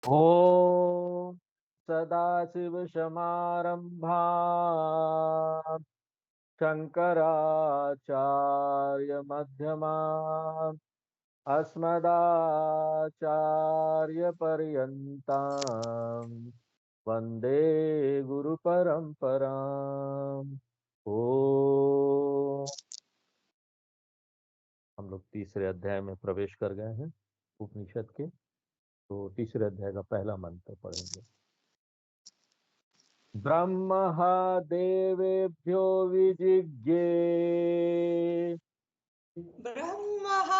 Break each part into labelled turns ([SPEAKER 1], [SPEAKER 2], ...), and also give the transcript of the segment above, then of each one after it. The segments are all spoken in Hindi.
[SPEAKER 1] ॐ सदाशिवसमारम्भाम् शङ्कराचार्यमध्यमाम् अस्मदाचार्यपर्यन्ताम् वन्दे गुरुपरम्पराम्। ओ हम लोग तीसरे अध्याय में प्रवेश कर गए हैं उपनिषद के। तो तीसरे अध्याय का पहला मंत्र पढ़ेंगे। ब्रह्म देवेभ्यो विजिज्ञे
[SPEAKER 2] ब्रह्मः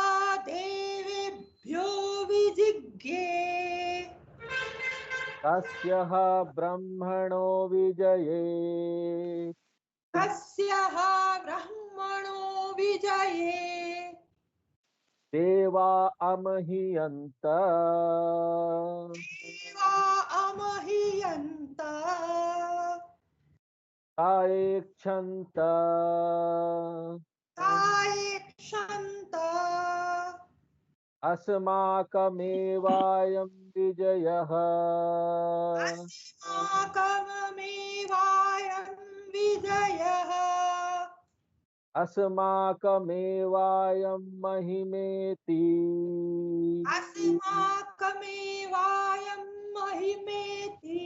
[SPEAKER 2] देवेभ्यो विजिज्ञे
[SPEAKER 1] तस्यः ब्रह्मणो विजये
[SPEAKER 2] तस्यः ब्रह्मणो विजये
[SPEAKER 1] देवा अमह्यन्त
[SPEAKER 2] देवा अमह्यन्त
[SPEAKER 1] तायेक्षन्त
[SPEAKER 2] तायेक्षन्त
[SPEAKER 1] अस्माकमेवायं विजयः
[SPEAKER 2] अस्माकमेवायं विजयः
[SPEAKER 1] अस्माकमेवायं महिमेति।
[SPEAKER 2] अस्माकमेवायं महिमेति।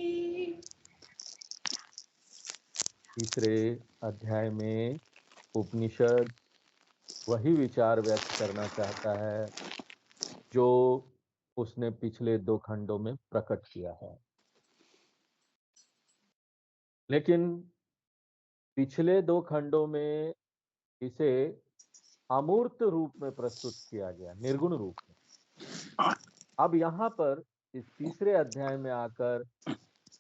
[SPEAKER 1] तीसरे अध्याय में उपनिषद वही विचार व्यक्त करना चाहता है जो उसने पिछले दो खंडों में प्रकट किया है, लेकिन पिछले दो खंडों में इसे अमूर्त रूप में प्रस्तुत किया गया, निर्गुण रूप में। अब यहाँ पर इस तीसरे अध्याय में आकर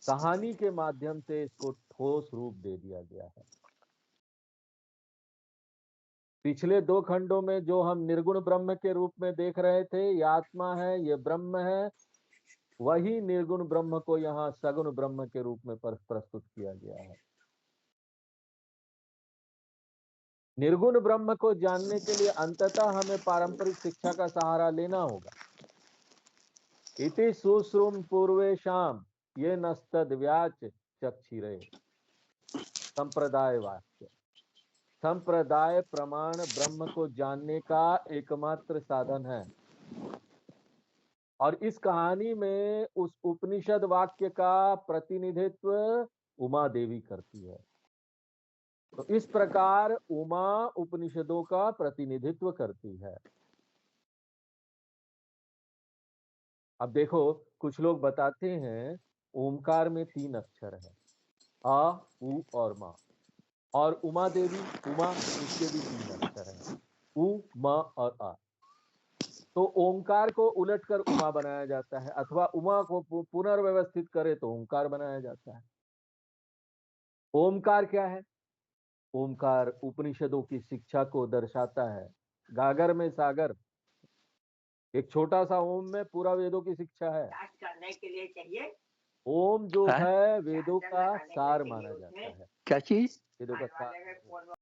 [SPEAKER 1] कहानी के माध्यम से इसको ठोस रूप दे दिया गया है। पिछले दो खंडों में जो हम निर्गुण ब्रह्म के रूप में देख रहे थे, ये आत्मा है, ये ब्रह्म है, वही निर्गुण ब्रह्म को यहाँ सगुण ब्रह्म के रूप में प्रस्तुत किया गया है। निर्गुण ब्रह्म को जानने के लिए अंततः हमें पारंपरिक शिक्षा का सहारा लेना होगा। इति सुश्रुम पूर्वेशाम ये नस्तद व्याच चक्षिरे। संप्रदाय वाक्य, संप्रदाय प्रमाण ब्रह्म को जानने का एकमात्र साधन है। और इस कहानी में उस उपनिषद वाक्य का प्रतिनिधित्व उमा देवी करती है। तो इस प्रकार उमा उपनिषदों का प्रतिनिधित्व करती है। अब देखो, कुछ लोग बताते हैं ओमकार में 3 अक्षर है, आ, उ और मा। और उमा देवी, उमा, उसके भी 3 अक्षर हैं, उ, म और आ। तो ओंकार को उलटकर उमा बनाया जाता है, अथवा उमा को पुनर्व्यवस्थित करे तो ओंकार बनाया जाता है। ओमकार क्या है? ओमकार उपनिषदों की शिक्षा को दर्शाता है। गागर में सागर, एक छोटा सा ओम में पूरा वेदों की शिक्षा है।
[SPEAKER 2] करने के लिए चाहिए
[SPEAKER 1] ओम जो है वेदों का सार माना जाता है।
[SPEAKER 3] क्या चीज?
[SPEAKER 1] वेदों का सार।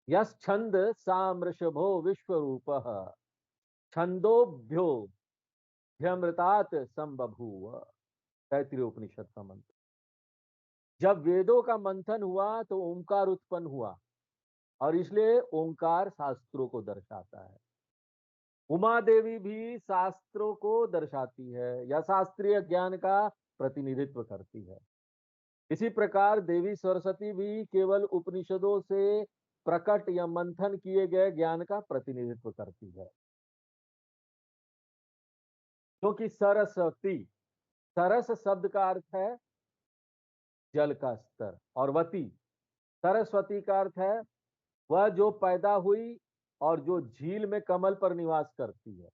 [SPEAKER 1] यस छंद सामृषभो विश्वरूपः छंदोभ्यो ह्यमृतात संबभूव। तैत्तिरीय उपनिषद का मंत्र। जब वेदों का मंथन हुआ तो ओंकार उत्पन्न हुआ, और इसलिए ओंकार शास्त्रों को दर्शाता है। उमा देवी भी शास्त्रों को दर्शाती है या शास्त्रीय ज्ञान का प्रतिनिधित्व करती है। इसी प्रकार देवी सरस्वती भी केवल उपनिषदों से प्रकट या मंथन किए गए ज्ञान का प्रतिनिधित्व करती है। क्योंकि सरस्वती, सरस शब्द का अर्थ है जल का स्तर, और वती, सरस्वती का अर्थ है वह जो पैदा हुई और जो झील में कमल पर निवास करती है।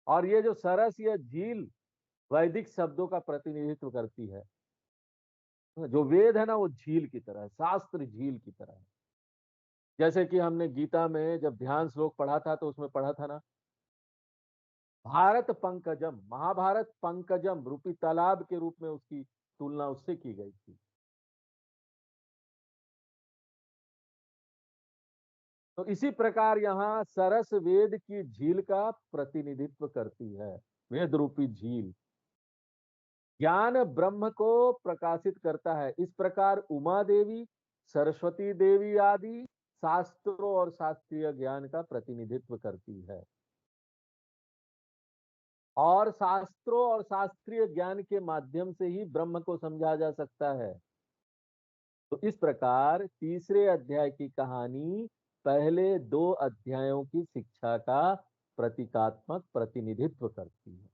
[SPEAKER 1] और ये जो सरस या झील वैदिक शब्दों का प्रतिनिधित्व करती है। जो वेद है ना, वो झील की तरह है, शास्त्र झील की तरह है। जैसे कि हमने गीता में जब ध्यान श्लोक पढ़ा था तो उसमें पढ़ा था ना, भारत पंकजम, महाभारत पंकजम रूपी तालाब के रूप में उसकी तुलना उससे की गई थी। तो इसी प्रकार यहाँ सरस वेद की झील का प्रतिनिधित्व करती है, वेद रूपी झील। ज्ञान ब्रह्म को प्रकाशित करता है। इस प्रकार उमा देवी, सरस्वती देवी आदि शास्त्रों और शास्त्रीय ज्ञान का प्रतिनिधित्व करती है, और शास्त्रों और शास्त्रीय ज्ञान के माध्यम से ही ब्रह्म को समझा जा सकता है। तो इस प्रकार तीसरे अध्याय की कहानी पहले 2 अध्यायों की शिक्षा का प्रतीकात्मक प्रतिनिधित्व करती है।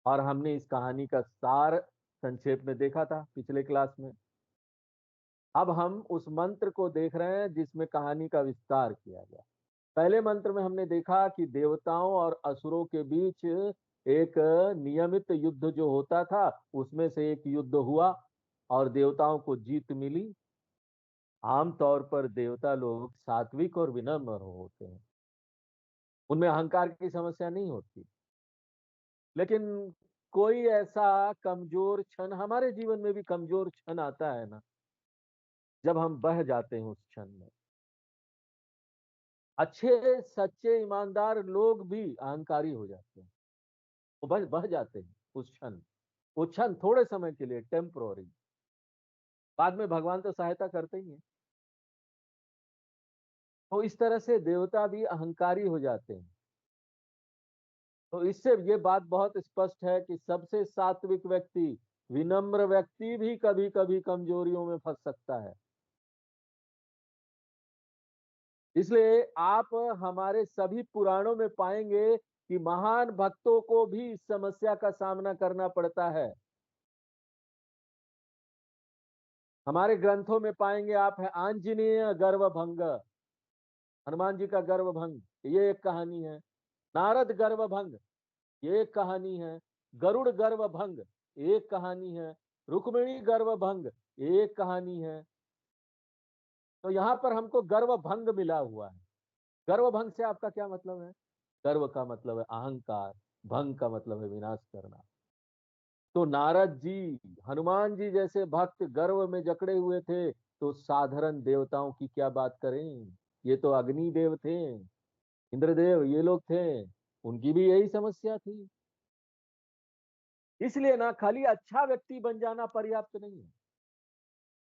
[SPEAKER 1] और हमने इस कहानी का सार संक्षेप में देखा था पिछले क्लास में। अब हम उस मंत्र को देख रहे हैं जिसमें कहानी का विस्तार किया गया। पहले मंत्र में हमने देखा कि देवताओं और असुरों के बीच एक नियमित युद्ध जो होता था, उसमें से एक युद्ध हुआ और देवताओं को जीत मिली। आमतौर पर देवता लोग सात्विक और विनम्र होते हैं, उनमें अहंकार की समस्या नहीं होती। लेकिन कोई ऐसा कमजोर क्षण, हमारे जीवन में भी कमजोर क्षण आता है ना, जब हम बह जाते हैं उस क्षण में। अच्छे सच्चे ईमानदार लोग भी अहंकारी हो जाते हैं, वो बह बह जाते हैं उस क्षण। वो क्षण थोड़े समय के लिए, टेम्पोररी, बाद में भगवान तो सहायता करते ही हैं। तो इस तरह से देवता भी अहंकारी हो जाते हैं। तो इससे ये बात बहुत स्पष्ट है कि सबसे सात्विक व्यक्ति, विनम्र व्यक्ति भी कभी कभी कमजोरियों में फंस सकता है। इसलिए आप हमारे सभी पुराणों में पाएंगे कि महान भक्तों को भी इस समस्या का सामना करना पड़ता है। हमारे ग्रंथों में पाएंगे आप है आंजनेय गर्व भंग, हनुमान जी का गर्व भंग, ये एक कहानी है। नारद गर्व भंग, ये एक कहानी है। गरुड़ गर्व भंग, एक कहानी है। रुक्मिणी गर्व भंग, एक कहानी है। तो यहाँ पर हमको गर्व भंग मिला हुआ है। गर्व भंग से आपका क्या मतलब है? गर्व का मतलब है अहंकार, भंग का मतलब है विनाश करना। तो नारद जी, हनुमान जी जैसे भक्त गर्व में जकड़े हुए थे, तो साधारण देवताओं की क्या बात करें। ये तो अग्नि देव थे, इंद्रदेव, ये लोग थे, उनकी भी यही समस्या थी। इसलिए ना खाली अच्छा व्यक्ति बन जाना पर्याप्त नहीं है।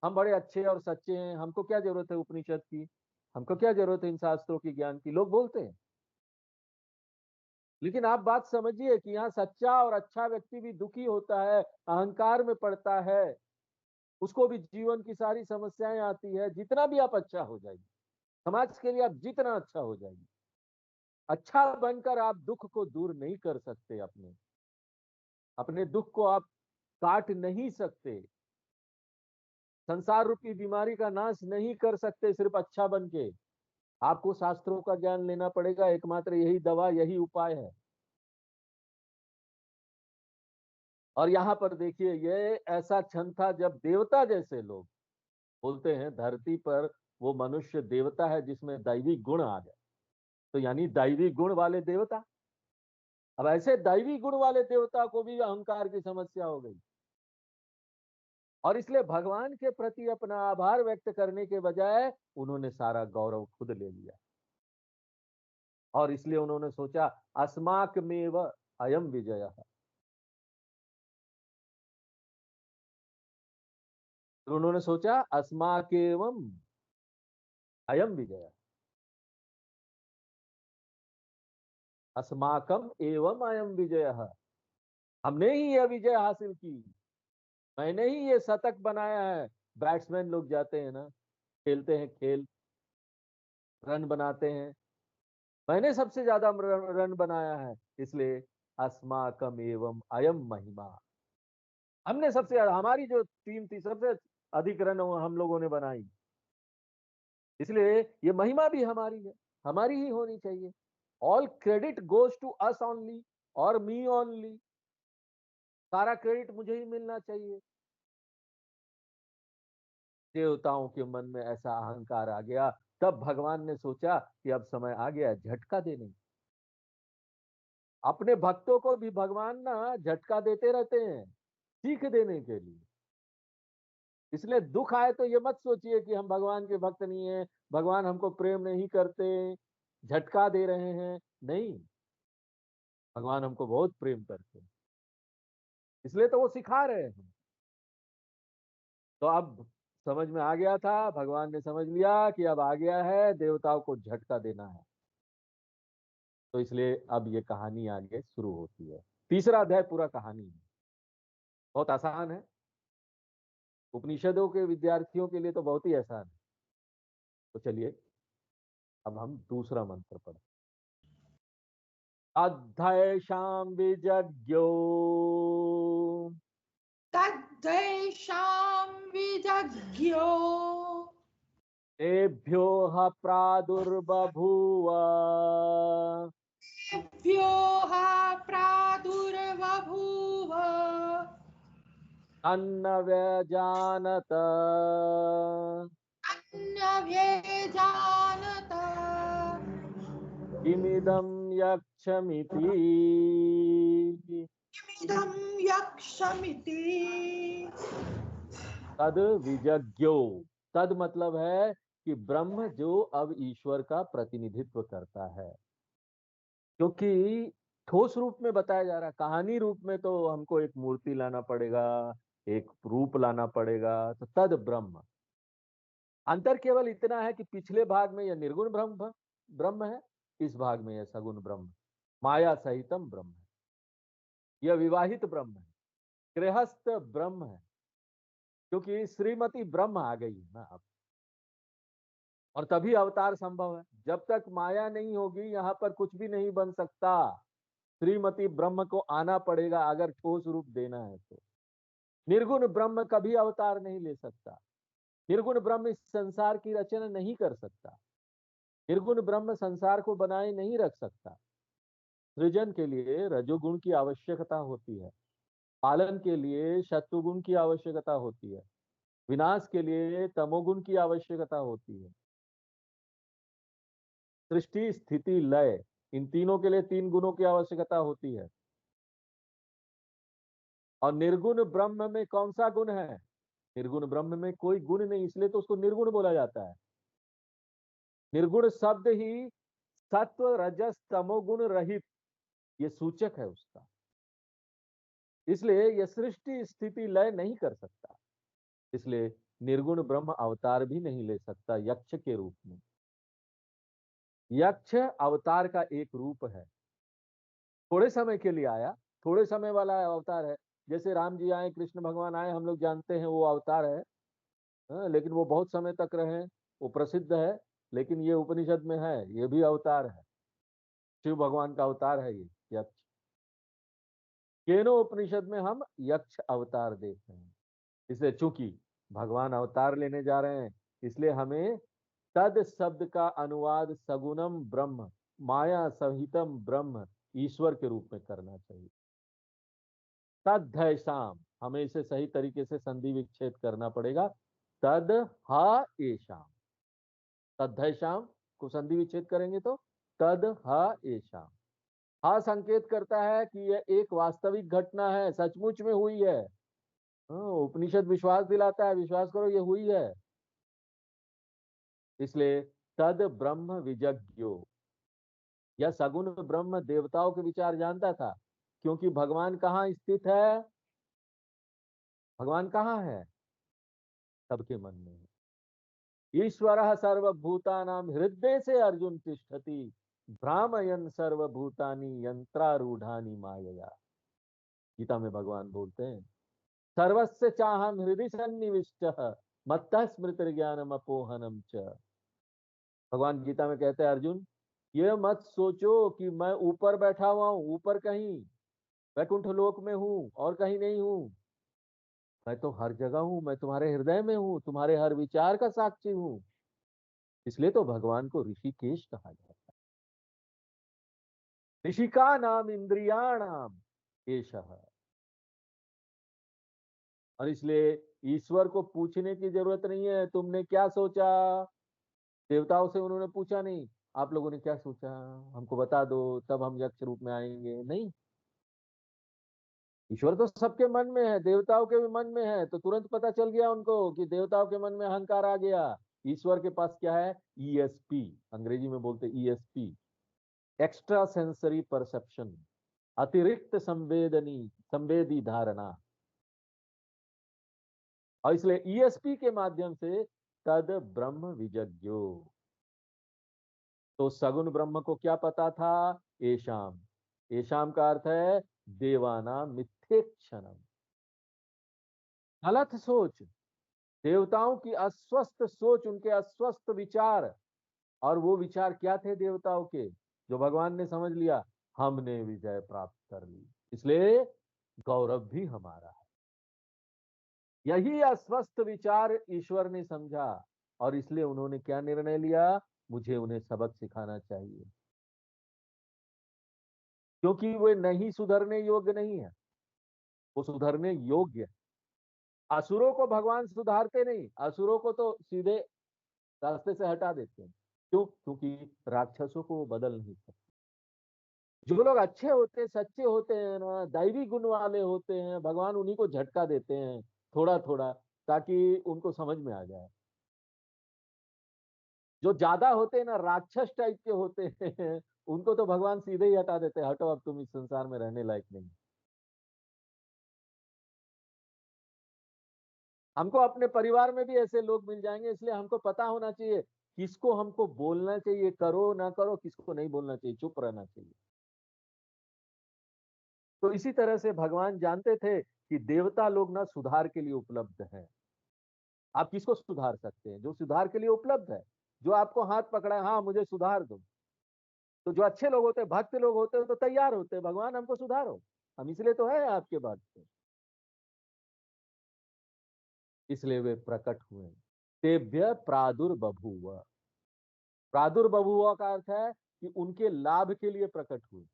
[SPEAKER 1] हम बड़े अच्छे और सच्चे हैं, हमको क्या जरूरत है उपनिषद की, हमको क्या जरूरत है इन शास्त्रों की ज्ञान की, लोग बोलते हैं। लेकिन आप बात समझिए कि यहाँ सच्चा और अच्छा व्यक्ति भी दुखी होता है, अहंकार में पड़ता है, उसको भी जीवन की सारी समस्याएं आती है। जितना भी आप अच्छा हो जाइए, समाज के लिए आप जितना अच्छा हो जाइए, अच्छा बनकर आप दुख को दूर नहीं कर सकते। अपने अपने दुख को आप काट नहीं सकते। संसार रूपी बीमारी का नाश नहीं कर सकते सिर्फ अच्छा बन के। आपको शास्त्रों का ज्ञान लेना पड़ेगा, एकमात्र यही दवा, यही उपाय है। और यहाँ पर देखिए, ये ऐसा क्षण था जब देवता जैसे लोग, बोलते हैं धरती पर वो मनुष्य देवता है जिसमें दैवी गुण आ गए, तो यानी दैवी गुण वाले देवता। अब ऐसे दैवी गुण वाले देवता को भी अहंकार की समस्या हो गई, और इसलिए भगवान के प्रति अपना आभार व्यक्त करने के बजाय उन्होंने सारा गौरव खुद ले लिया। और इसलिए उन्होंने सोचा अस्माकमेव अयम विजय। तो उन्होंने सोचा अस्माकेवम अयम विजय, अस्माकम एवं अयम विजय, हमने ही यह विजय हासिल की, मैंने ही ये शतक बनाया है। बैट्समैन लोग जाते हैं ना, खेलते हैं खेल, रन बनाते हैं, मैंने सबसे ज्यादा रन बनाया है, इसलिए अस्माकम एवं अयम महिमा, हमने सबसे ज्यादा, हमारी जो टीम थी सबसे अधिक रन हम लोगों ने बनाई, इसलिए ये महिमा भी हमारी है, हमारी ही होनी चाहिए। All credit goes to us only, और मी ओनली, सारा क्रेडिट मुझे ही मिलना चाहिए। देवताओं के मन में ऐसा अहंकार आ गया। तब भगवान ने सोचा कि अब समय आ गया झटका देने। अपने भक्तों को भी भगवान ना झटका देते रहते हैं, सीख देने के लिए। इसलिए दुख आए तो ये मत सोचिए कि हम भगवान के भक्त नहीं है, भगवान हमको प्रेम नहीं करते, झटका दे रहे हैं। नहीं, भगवान हमको बहुत प्रेम करते हैं। इसलिए तो वो सिखा रहे हैं। तो अब समझ में आ गया था, भगवान ने समझ लिया कि अब आ गया है, देवताओं को झटका देना है। तो इसलिए अब ये कहानी आगे शुरू होती है। तीसरा अध्याय पूरा कहानी है, बहुत आसान है। उपनिषदों के विद्यार्थियों के लिए तो बहुत ही आसान है। तो चलिए अब हम दूसरा मंत्र पढ़ते। अध्ययशां विजज्ञो
[SPEAKER 2] तद्धैषां विदग्ध्यो
[SPEAKER 1] तेभ्यो ह प्रादुर्बभूव
[SPEAKER 2] भ्यो हा प्रादुर्बभूव
[SPEAKER 1] तन्न व्यजानत
[SPEAKER 2] अन्यव्यजानत
[SPEAKER 1] किमिदं यक्षमिति।
[SPEAKER 2] इदं यक्षमिति।
[SPEAKER 1] तद विजज्ञो, तद मतलब है कि ब्रह्म जो अब ईश्वर का प्रतिनिधित्व करता है। क्योंकि ठोस रूप में बताया जा रहा है, कहानी रूप में तो हमको एक मूर्ति लाना पड़ेगा, एक रूप लाना पड़ेगा। तो तद ब्रह्म, अंतर केवल इतना है कि पिछले भाग में यह निर्गुण ब्रह्म ब्रह्म है, इस भाग में यह सगुण ब्रह्म, माया सहितम ब्रह्म है। यह विवाहित ब्रह्म है, गृहस्थ ब्रह्म है, क्योंकि श्रीमती ब्रह्म आ गई है ना अब। और तभी अवतार संभव है। जब तक माया नहीं होगी यहाँ पर कुछ भी नहीं बन सकता। श्रीमती ब्रह्म को आना पड़ेगा अगर ठोस रूप देना है तो। निर्गुण ब्रह्म कभी अवतार नहीं ले सकता। निर्गुण ब्रह्म इस संसार की रचना नहीं कर सकता। निर्गुण ब्रह्म संसार को बनाए नहीं रख सकता। सृजन के लिए रजोगुण की आवश्यकता होती है, पालन के लिए शत्रुगुण की आवश्यकता होती है, विनाश के लिए तमोगुण की आवश्यकता होती है। सृष्टि स्थिति लय, इन तीनों के लिए तीन गुणों की आवश्यकता होती है। और निर्गुण ब्रह्म में कौन सा गुण है? निर्गुण ब्रह्म में कोई गुण नहीं, इसलिए तो उसको निर्गुण बोला जाता है। निर्गुण शब्द ही सत्व रजस तमोगुण रहित, ये सूचक है उसका। इसलिए यह सृष्टि स्थिति लय नहीं कर सकता। इसलिए निर्गुण ब्रह्म अवतार भी नहीं ले सकता यक्ष के रूप में। यक्ष अवतार का एक रूप है, थोड़े समय के लिए आया, थोड़े समय वाला अवतार है। जैसे राम जी आए, कृष्ण भगवान आए, हम लोग जानते हैं वो अवतार है। लेकिन वो बहुत समय तक रहे, वो प्रसिद्ध है। लेकिन ये उपनिषद में है, ये भी अवतार है, शिव भगवान का अवतार है ये यक्ष। केनो उपनिषद में हम यक्ष अवतार देख रहे हैं। इसलिए चूंकि भगवान अवतार लेने जा रहे हैं, इसलिए हमें तद शब्द का अनुवाद सगुणम ब्रह्म, माया सहितम ब्रह्म, ईश्वर के रूप में करना चाहिए। तद्धैषाम, हमें इसे सही तरीके से संधि विच्छेद करना पड़ेगा। तद हा एशाम, तद्धैषाम को संधि विच्छेद करेंगे तो तद हा एशाम। हा संकेत करता है कि यह एक वास्तविक घटना है, सचमुच में हुई है। उपनिषद विश्वास दिलाता है, विश्वास करो ये हुई है। इसलिए तद ब्रह्म विजज्ञो, यह सगुण ब्रह्म देवताओं के विचार जानता था। क्योंकि भगवान कहाँ स्थित है? भगवान कहाँ है? सबके मन में है। ईश्वर सर्वभूतानां हृदय से अर्जुन तिष्ठति, भ्रामयन सर्वभूतानि यंत्रारूढ़ानि मायया। गीता में भगवान बोलते हैं, सर्वस्य चाहम हृदय सन्निविष्ट मत्तः स्मृति ज्ञानम अपोहनम च। भगवान गीता में कहते हैं, अर्जुन ये मत सोचो कि मैं ऊपर बैठा हुआ हूं, ऊपर कहीं वैकुंठ लोक में हूं और कहीं नहीं हूं। मैं तो हर जगह हूं, मैं तुम्हारे हृदय में हूं, तुम्हारे हर विचार का साक्षी हूं। इसलिए तो भगवान को ऋषिकेश कहा जाता है। ऋषि का नाम इंद्रियाणाम एषः। और इसलिए ईश्वर को पूछने की जरूरत नहीं है, तुमने क्या सोचा। देवताओं से उन्होंने पूछा नहीं, आप लोगों ने क्या सोचा, हमको बता दो तब हम यक्ष रूप में आएंगे। नहीं, ईश्वर तो सबके मन में है, देवताओं के भी मन में है। तो तुरंत पता चल गया उनको कि देवताओं के मन में अहंकार आ गया। ईश्वर के पास क्या है? ईएसपी, अंग्रेजी में बोलते ईएसपी, एक्स्ट्रा सेंसरी परसेप्शन। अतिरिक्त संवेदी धारणा। और इसलिए ईएसपी के माध्यम से तद ब्रह्म विजज्ञो, तो सगुण ब्रह्म को क्या पता था? एशाम, एशाम का अर्थ है देवाना मिथ्येक्षणम, गलत सोच, देवताओं की अस्वस्थ सोच, उनके अस्वस्थ विचार। और वो विचार क्या थे देवताओं के, जो भगवान ने समझ लिया हमने विजय प्राप्त कर ली, इसलिए गौरव भी हमारा है। यही अस्वस्थ विचार ईश्वर ने समझा और इसलिए उन्होंने क्या निर्णय लिया, मुझे उन्हें सबक सिखाना चाहिए, क्योंकि वे नहीं सुधरने योग्य नहीं है, वो सुधरने योग्य है। असुरों को भगवान सुधारते नहीं, असुरों को तो सीधे रास्ते से हटा देते हैं। क्यों? क्योंकि राक्षसों को वो बदल नहीं सकते। जो लोग अच्छे होते हैं, सच्चे होते हैं ना, दैवी गुण वाले होते हैं, भगवान उन्हीं को झटका देते हैं थोड़ा थोड़ा, ताकि उनको समझ में आ जाए। जो ज्यादा होते हैं ना, राक्षस टाइप के होते हैं, उनको तो भगवान सीधे ही हटा देते हैं, हटो अब तुम इस संसार में रहने लायक नहीं। हमको अपने परिवार में भी ऐसे लोग मिल जाएंगे, इसलिए हमको पता होना चाहिए किसको हमको बोलना चाहिए, करो ना करो, किसको नहीं बोलना चाहिए, चुप रहना चाहिए। तो इसी तरह से भगवान जानते थे कि देवता लोग ना सुधार के लिए उपलब्ध हैं। आप किसको सुधार सकते हैं? जो सुधार के लिए उपलब्ध है, जो आपको हाथ पकड़ा है, हाँ मुझे सुधार दो। तो जो अच्छे लोग होते हैं, भक्त लोग होते हैं, तो तैयार होते हैं, भगवान हमको सुधारो, हम इसलिए तो है आपके भक्त। इसलिए वे प्रकट हुए। तेभ्य प्रादुर्बभूव, प्रादुर्बभूव का अर्थ है कि उनके लाभ के लिए प्रकट हुए।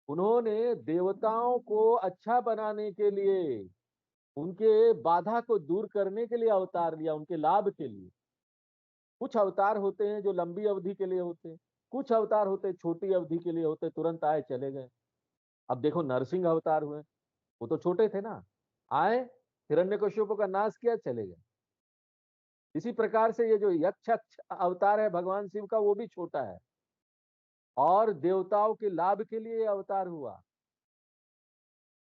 [SPEAKER 1] उन्होंने देवताओं को अच्छा बनाने के लिए, उनके बाधा को दूर करने के लिए अवतार लिया, उनके लाभ के लिए। कुछ अवतार होते हैं जो लंबी अवधि के लिए होते हैं, कुछ अवतार होते हैं छोटी अवधि के लिए होते, तुरंत आए चले गए। अब देखो नरसिंह अवतार हुए, वो तो छोटे थे ना, आए, हिरण्यकश्यप का नाश किया, चले गए। इसी प्रकार से ये जो यक्ष अवतार है भगवान शिव का, वो भी छोटा है और देवताओं के लाभ के लिए अवतार हुआ।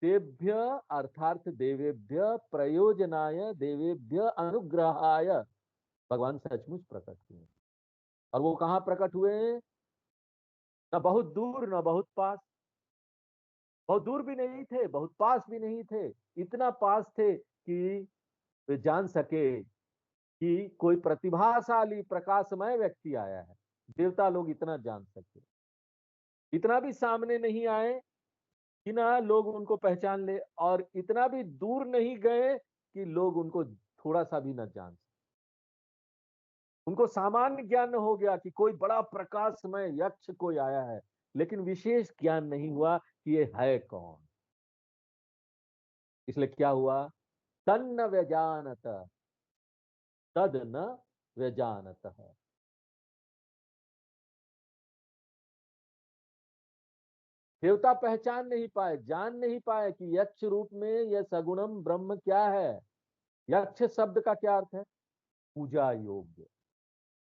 [SPEAKER 1] तेभ्य अर्थात देवेभ्य प्रयोजनाय देवेभ्य अनुग्रहाय भगवान सचमुच प्रकट हुए। और वो कहाँ प्रकट हुए? न बहुत दूर न बहुत पास, बहुत दूर भी नहीं थे, बहुत पास भी नहीं थे, इतना पास थे कि वे जान सके कि कोई प्रतिभाशाली प्रकाशमय व्यक्ति आया है। देवता लोग इतना जान सके, इतना भी सामने नहीं आए कि ना लोग उनको पहचान ले, और इतना भी दूर नहीं गए कि लोग उनको थोड़ा सा भी न जान सके। उनको सामान्य ज्ञान हो गया कि कोई बड़ा प्रकाशमय यक्ष कोई आया है, लेकिन विशेष ज्ञान नहीं हुआ कि ये है कौन। इसलिए क्या हुआ? तन्न व्यजानत, तद न व्यजानत। देवता पहचान नहीं पाए, जान नहीं पाए कि यक्ष रूप में यह सगुणम ब्रह्म क्या है। यक्ष शब्द का क्या अर्थ है? पूजा योग्य।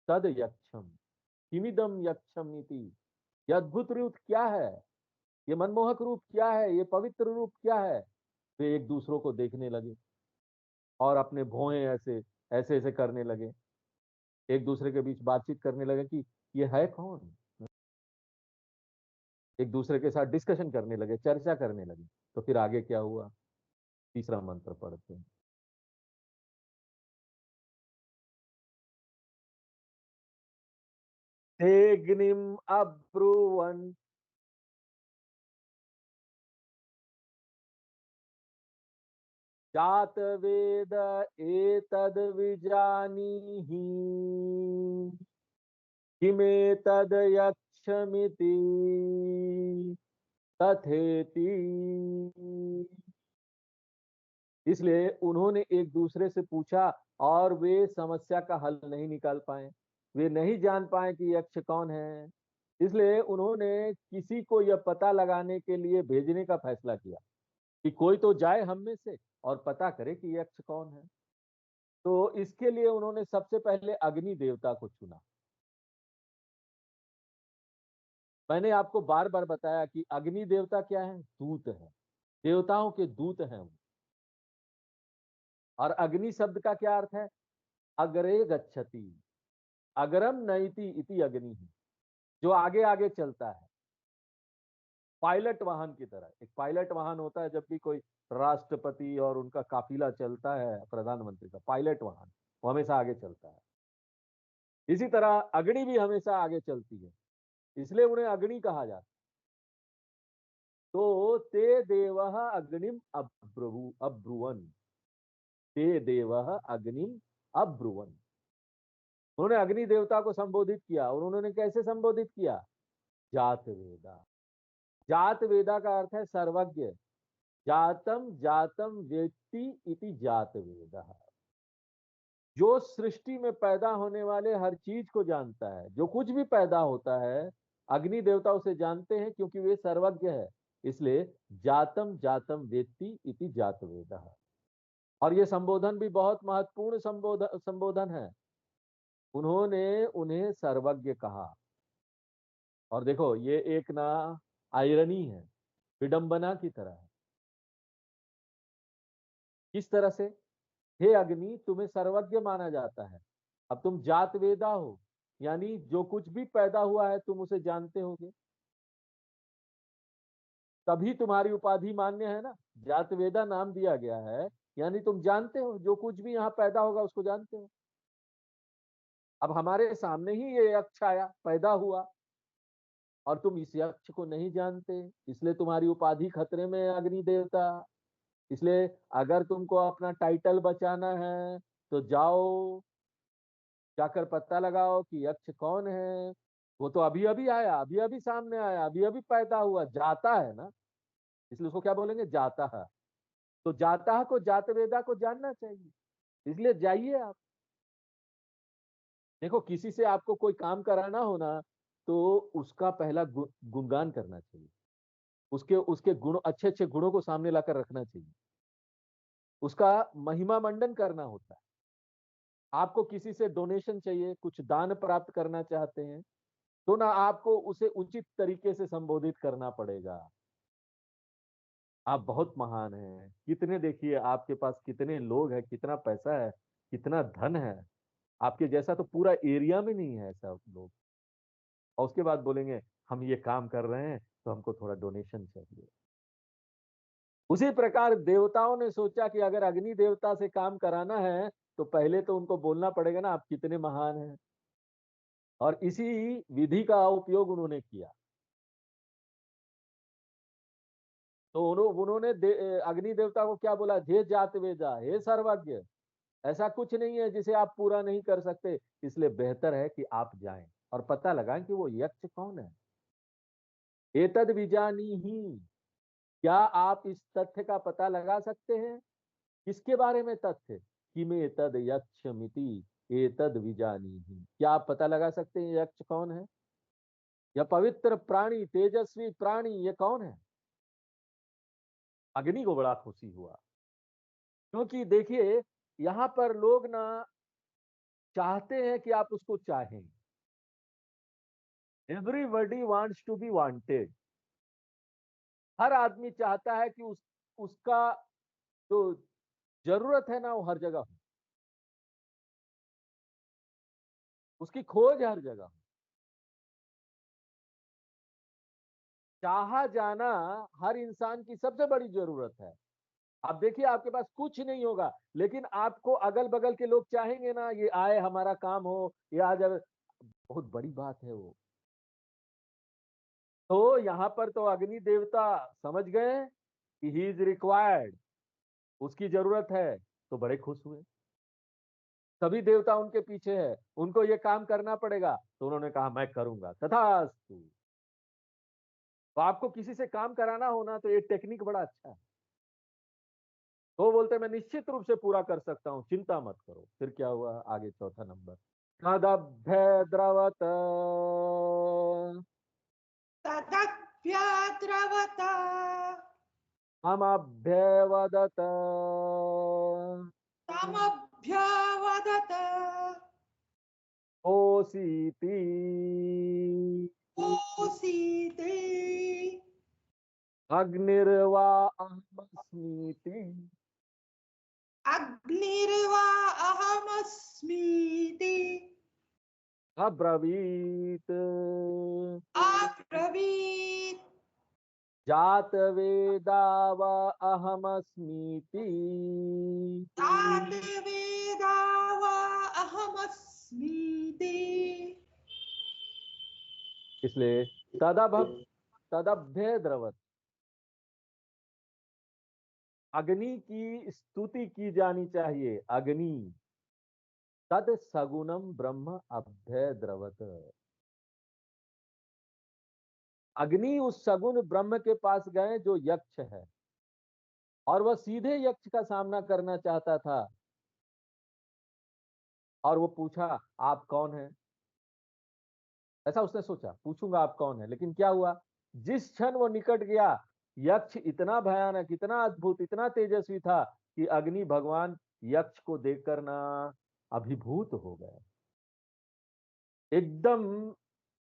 [SPEAKER 1] तद यक्षम, किमिदम यक्षम इति, यह अद्भुत रूप क्या है, ये मनमोहक रूप क्या है, ये पवित्र रूप क्या है। वे एक दूसरों को देखने लगे और अपने भौहें ऐसे ऐसे ऐसे करने लगे, एक दूसरे के बीच बातचीत करने लगे कि ये है कौन। एक दूसरे के साथ डिस्कशन करने लगे, चर्चा करने लगे। तो फिर आगे क्या हुआ? तीसरा मंत्र पढ़ते हैं। तेग्निम अब्रुवन, जात वेद एतद विजानीहि, किमेतद यक्षमिति तथेति। इसलिए उन्होंने एक दूसरे से पूछा और वे समस्या का हल नहीं निकाल पाए, वे नहीं जान पाए कि यक्ष कौन है। इसलिए उन्होंने किसी को यह पता लगाने के लिए भेजने का फैसला किया कि कोई तो जाए हम में से और पता करे कि यक्ष कौन है। तो इसके लिए उन्होंने सबसे पहले अग्नि देवता को चुना। मैंने आपको बार बार बताया कि अग्नि देवता क्या है, दूत है, देवताओं के दूत हैं वो। और अग्नि शब्द का क्या अर्थ है, अग्रे गच्छति, अग्रम नयति इति अग्नि, जो आगे आगे चलता है, पायलट वाहन की तरह। एक पायलट वाहन होता है जब भी कोई राष्ट्रपति और उनका काफिला चलता है, प्रधानमंत्री का पायलट वाहन, वो हमेशा आगे चलता है। इसी तरह अग्नि भी हमेशा आगे चलती है, इसलिए उन्हें अग्नि कहा जाता है। तो ते देवः अग्निम अब्रुवन, ते देवः अग्निम अब्रुवन, उन्होंने अग्नि देवता को संबोधित किया। और उन्होंने कैसे संबोधित किया, जात वेदा। जात वेदा का अर्थ है सर्वज्ञ, जातम जातम वेत्ति इति जात वेदा, जो सृष्टि में पैदा होने वाले हर चीज को जानता है, जो कुछ भी पैदा होता है अग्नि देवता उसे जानते हैं, क्योंकि वे सर्वज्ञ है। इसलिए जातम जातम वेत्ति इति जात वेदा। और ये संबोधन भी बहुत महत्वपूर्ण संबोधन है। उन्होंने उन्हें सर्वज्ञ कहा। और देखो ये एक ना आयरनी है, विडंबना की तरह है। किस तरह से, हे अग्नि तुम्हें सर्वज्ञ माना जाता है, अब तुम जात वेदा हो, यानी जो कुछ भी पैदा हुआ है तुम उसे जानते होगे, तभी तुम्हारी उपाधि मान्य है ना। जात वेदा नाम दिया गया है, यानी तुम जानते हो, जो कुछ भी यहाँ पैदा होगा उसको जानते हो। अब हमारे सामने ही ये यक्ष आया, पैदा हुआ, और तुम इस यक्ष को नहीं जानते, इसलिए तुम्हारी उपाधि खतरे में है अग्नि देवता। इसलिए अगर तुमको अपना टाइटल बचाना है तो जाओ, जाकर पता लगाओ कि यक्ष कौन है। वो तो अभी अभी आया, अभी अभी सामने आया, अभी अभी पैदा हुआ, जाता है ना, इसलिए उसको क्या बोलेंगे, जाता है। तो जाता को, जात वेदा को जानना चाहिए, इसलिए जाइए आप। देखो किसी से आपको कोई काम कराना हो ना, तो उसका पहला गुणगान करना चाहिए, उसके उसके गुण, अच्छे अच्छे गुणों को सामने लाकर रखना चाहिए, उसका महिमा मंडन करना होता है। आपको किसी से डोनेशन चाहिए, कुछ दान प्राप्त करना चाहते हैं, तो ना आपको उसे उचित तरीके से संबोधित करना पड़ेगा। आप बहुत महान हैं, कितने, देखिए आपके पास कितने लोग हैं, कितना पैसा है, कितना धन है, आपके जैसा तो पूरा एरिया में नहीं है ऐसा लोग। और उसके बाद बोलेंगे हम ये काम कर रहे हैं तो हमको थोड़ा डोनेशन चाहिए। उसी प्रकार देवताओं ने सोचा कि अगर अग्नि देवता से काम कराना है तो पहले तो उनको बोलना पड़ेगा ना आप कितने महान हैं, और इसी विधि का उपयोग उन्होंने किया। तो उन्होंने अग्नि देवता को क्या बोला, हे जात वेदा, हे सर्वज्ञ, ऐसा कुछ नहीं है जिसे आप पूरा नहीं कर सकते, इसलिए बेहतर है कि आप जाएं और पता लगाएं कि वो यक्ष कौन है। एतद विजानी ही, क्या आप इस तथ्य का पता लगा सकते हैं, किसके बारे में तथ्य, कि में एतद यक्ष मिति एतद विजानी ही, क्या आप पता लगा सकते हैं यक्ष कौन है, या पवित्र प्राणी, तेजस्वी प्राणी, ये कौन है। अग्नि को बड़ा खुशी हुआ, क्योंकि देखिए यहाँ पर लोग ना चाहते हैं कि आप उसको चाहें। Everybody wants to be wanted, हर आदमी चाहता है कि उसका जो जरूरत है ना वो हर जगह हो, उसकी खोज हर जगह हो। चाहा जाना हर इंसान की सबसे बड़ी जरूरत है। आप देखिए आपके पास कुछ नहीं होगा, लेकिन आपको अगल बगल के लोग चाहेंगे ना, ये आए हमारा काम हो, ये आ जाए, बहुत बड़ी बात है वो। तो यहाँ पर तो अग्नि देवता समझ गए कि ही इज रिक्वायर्ड, उसकी जरूरत है, तो बड़े खुश हुए। सभी देवता उनके पीछे है, उनको ये काम करना पड़ेगा, तो उन्होंने कहा मैं करूंगा, तथास्तु। तो आपको किसी से काम कराना होना तो ये टेक्निक बड़ा अच्छा है। तो बोलते मैं निश्चित रूप से पूरा कर सकता हूँ, चिंता मत करो। फिर क्या हुआ आगे, चौथा नंबर, तदभ्य द्रवत,
[SPEAKER 2] तदभ्यद्रवता
[SPEAKER 1] हमभ्यवदत,
[SPEAKER 2] तमभ्यवदत
[SPEAKER 1] ओसीति,
[SPEAKER 2] ओसीते
[SPEAKER 1] अग्निर्वा अहमस्मीति
[SPEAKER 2] अग्निर्वा अहमस्मीति
[SPEAKER 1] अब्रवीत्
[SPEAKER 2] अब्रवीत्
[SPEAKER 1] जातवेदा वा अहमस्मीति।
[SPEAKER 2] तातवेदा वा अहमस्मीति।
[SPEAKER 1] इसलिए तदभ्य द्रवत, अग्नि की स्तुति की जानी चाहिए। अग्नि तद सगुणम ब्रह्म अभ्य द्रवत, अग्नि उस सगुण ब्रह्म के पास गए जो यक्ष है, और वह सीधे यक्ष का सामना करना चाहता था, और वो पूछा आप कौन हैं। ऐसा उसने सोचा, पूछूंगा आप कौन है। लेकिन क्या हुआ, जिस क्षण वो निकट गया, यक्ष इतना भयानक, इतना अद्भुत, इतना तेजस्वी था कि अग्नि भगवान यक्ष को देखकर ना अभिभूत हो गए, एकदम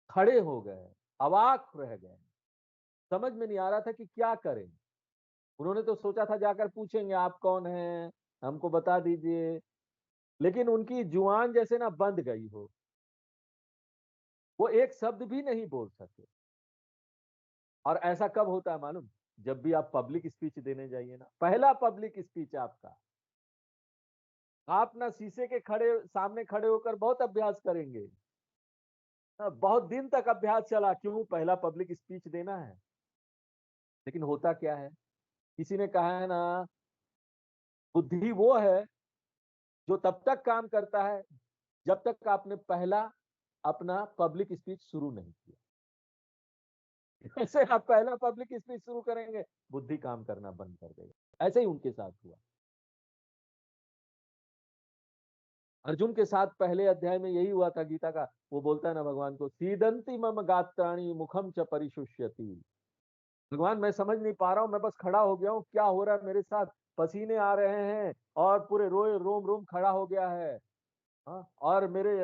[SPEAKER 1] खड़े हो गए, अवाक रह गए। समझ में नहीं आ रहा था कि क्या करें। उन्होंने तो सोचा था जाकर पूछेंगे आप कौन हैं, हमको बता दीजिए, लेकिन उनकी जुबान जैसे ना बंद गई हो, वो एक शब्द भी नहीं बोल सके। और ऐसा कब होता है मालूम, जब भी आप पब्लिक स्पीच देने जाइए ना, पहला पब्लिक स्पीच आपका, आप ना शीशे के सामने खड़े होकर बहुत अभ्यास करेंगे, बहुत दिन तक अभ्यास चला, क्यों, पहला पब्लिक स्पीच देना है। लेकिन होता क्या है, किसी ने कहा है ना, बुद्धि वो है जो तब तक काम करता है जब तक आपने पहला अपना पब्लिक स्पीच शुरू नहीं किया। ऐसे आप पहला पब्लिक स्पीच शुरू करेंगे, बुद्धि काम करना बंद कर देगा। ऐसे ही उनके साथ हुआ। अर्जुन के साथ पहले अध्याय में यही हुआ था गीता का। वो बोलता है ना भगवान को, सीदंती मम गात्राणि मुखम च परिशुष्यति। भगवान मैं समझ नहीं पा रहा हूँ, मैं बस खड़ा हो गया हूँ, क्या हो रहा है मेरे साथ, पसीने आ रहे हैं और पूरे रोम रोम खड़ा हो गया है। हाँ, और मेरे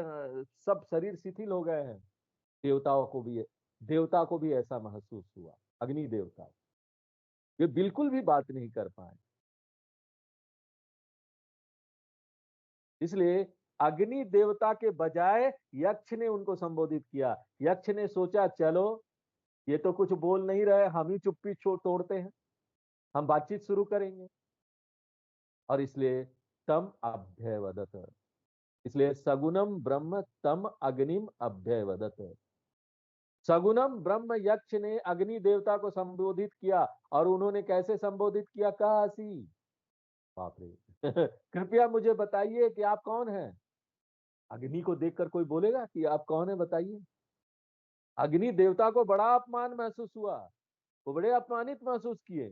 [SPEAKER 1] सब शरीर शिथिल हो गए हैं। देवता को भी ऐसा महसूस हुआ, अग्नि देवता, वे बिल्कुल भी बात नहीं कर पाए। इसलिए अग्नि देवता के बजाय यक्ष ने उनको संबोधित किया। यक्ष ने सोचा चलो ये तो कुछ बोल नहीं रहे, हम ही चुप्पी तोड़ते हैं, हम बातचीत शुरू करेंगे। और इसलिए तम अभ्यवदत, इसलिए सगुणम ब्रह्म तम अग्निम अभ्यवदत। सगुणम ब्रह्म यक्ष ने अग्नि देवता को संबोधित किया, और उन्होंने कैसे संबोधित किया, कहा हसी, बाप रे कृपया मुझे बताइए कि आप कौन हैं। अग्नि को देखकर कोई बोलेगा कि आप कौन है बताइए। अग्नि देवता को बड़ा अपमान महसूस हुआ, वो बड़े अपमानित महसूस किए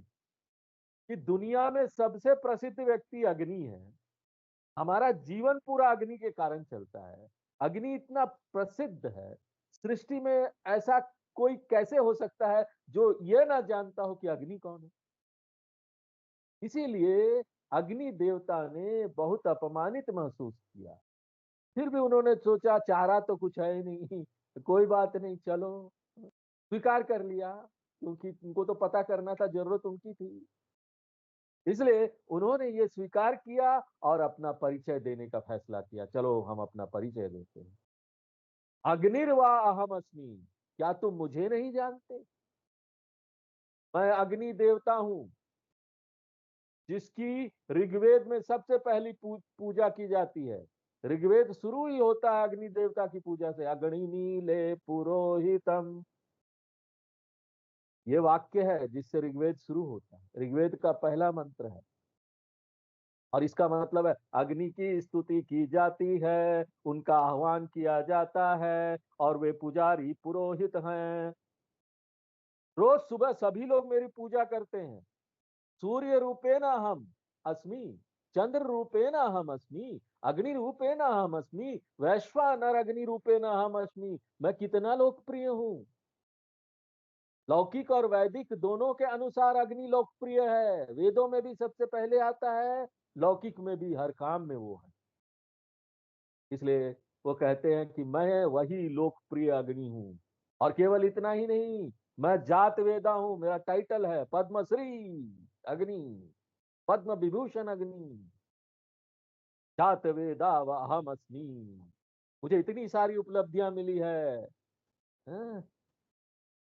[SPEAKER 1] कि दुनिया में सबसे प्रसिद्ध व्यक्ति अग्नि है, हमारा जीवन पूरा अग्नि के कारण चलता है, अग्नि इतना प्रसिद्ध है, सृष्टि में ऐसा कोई कैसे हो सकता है जो ये ना जानता हो कि अग्नि कौन है। इसीलिए अग्नि देवता ने बहुत अपमानित महसूस किया। फिर भी उन्होंने सोचा चारा तो कुछ है ही नहीं, कोई बात नहीं, चलो स्वीकार कर लिया, क्योंकि उनको तो पता करना था, जरूरत उनकी थी। इसलिए उन्होंने ये स्वीकार किया और अपना परिचय देने का फैसला किया, चलो हम अपना परिचय देते हैं। अग्निर्वा अहम अस्मि, क्या तुम मुझे नहीं जानते, मैं अग्नि देवता हूं, जिसकी ऋग्वेद में सबसे पहली पूजा की जाती है। ऋग्वेद शुरू ही होता है अग्नि देवता की पूजा से, अग्निमीले पुरोहितम, ये वाक्य है जिससे ऋग्वेद शुरू होता है, ऋग्वेद का पहला मंत्र है। और इसका मतलब है अग्नि की स्तुति की जाती है, उनका आह्वान किया जाता है, और वे पुजारी पुरोहित हैं। रोज सुबह सभी लोग मेरी पूजा करते हैं। सूर्य रूपेण हम अस्मि, चंद्र रूपेण हम अस्मि, अग्नि रूपेण हम अस्मि, वैश्वानर अग्नि रूपेण हम अस्मि। मैं कितना लोकप्रिय हूँ, लौकिक और वैदिक दोनों के अनुसार अग्नि लोकप्रिय है। वेदों में भी सबसे पहले आता है, लौकिक में भी, हर काम में वो है। इसलिए वो कहते हैं कि मैं वही लोकप्रिय अग्नि हूं, और केवल इतना ही नहीं, मैं जात वेदा हूं, मेरा टाइटल है पद्मश्री अग्नि, पद्म विभूषण अग्नि, जात वेदा व अहम अस्मि। मुझे इतनी सारी उपलब्धियां मिली है। हाँ?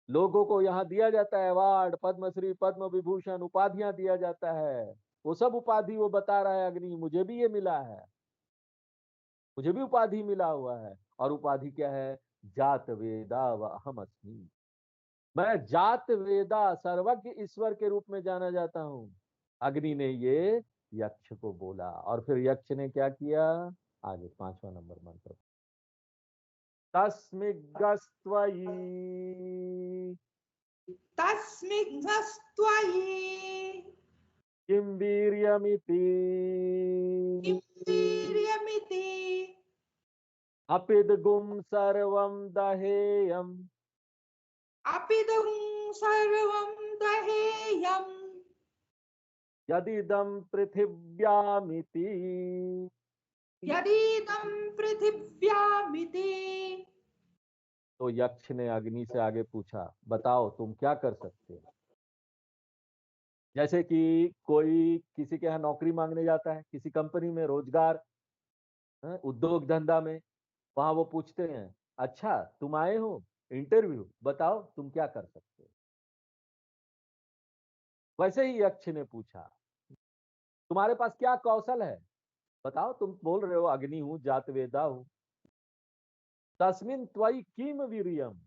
[SPEAKER 1] लोगों को यहाँ दिया जाता है अवार्ड, पद्मश्री, पद्म विभूषण, उपाधियां दिया जाता है। वो सब उपाधि वो बता रहा है अग्नि, मुझे भी ये मिला है, मुझे भी उपाधि मिला हुआ है। और उपाधि क्या है? जात वेदा व अहम अस्मि। मैं जात वेदा सर्वज्ञ ईश्वर के रूप में जाना जाता हूँ। अग्नि ने ये यक्ष को बोला, और फिर यक्ष ने क्या किया? आगे 5वां नंबर मंत्र। तस्मिग्गस्त्वयि
[SPEAKER 2] तस्मिग्धस्त्वयि
[SPEAKER 1] किं वीर्यमिति
[SPEAKER 2] किं वीर्यमिति
[SPEAKER 1] अपिदगुं सर्वं दहेयम्
[SPEAKER 2] अपिदं सर्वं दहेयम्
[SPEAKER 1] यदिदं पृथिव्यामिति।
[SPEAKER 2] यदीदं पृथिव्यामिति।
[SPEAKER 1] तो यक्ष ने अग्नि से आगे पूछा, बताओ तुम क्या कर सकते हो? जैसे कि कोई किसी के यहाँ नौकरी मांगने जाता है, किसी कंपनी में, रोजगार, उद्योग धंधा में, वहां वो पूछते हैं, अच्छा तुम आए हो इंटरव्यू, बताओ तुम क्या कर सकते हो? वैसे ही यक्ष ने पूछा, तुम्हारे पास क्या कौशल है, बताओ। तुम बोल रहे हो अग्नि हूं, जातवेदा हूं। तस्मिन त्वयि किम वीरियम,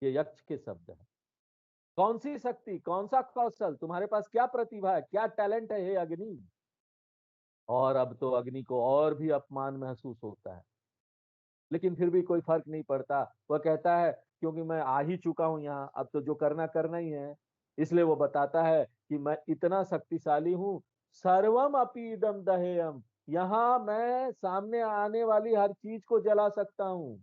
[SPEAKER 1] ये यक्ष के शब्द है। कौन सी शक्ति, कौन सा कौशल, तुम्हारे पास क्या प्रतिभा है, क्या टैलेंट है हे अग्नि? और अब तो अग्नि को और भी अपमान महसूस होता है, लेकिन फिर भी कोई फर्क नहीं पड़ता। वह कहता है क्योंकि मैं आ ही चुका हूं यहाँ, अब तो जो करना करना ही है। इसलिए वो बताता है कि मैं इतना शक्तिशाली हूँ। सर्वम अपि इदम दहेयम, यहाँ मैं सामने आने वाली हर चीज को जला सकता हूँ।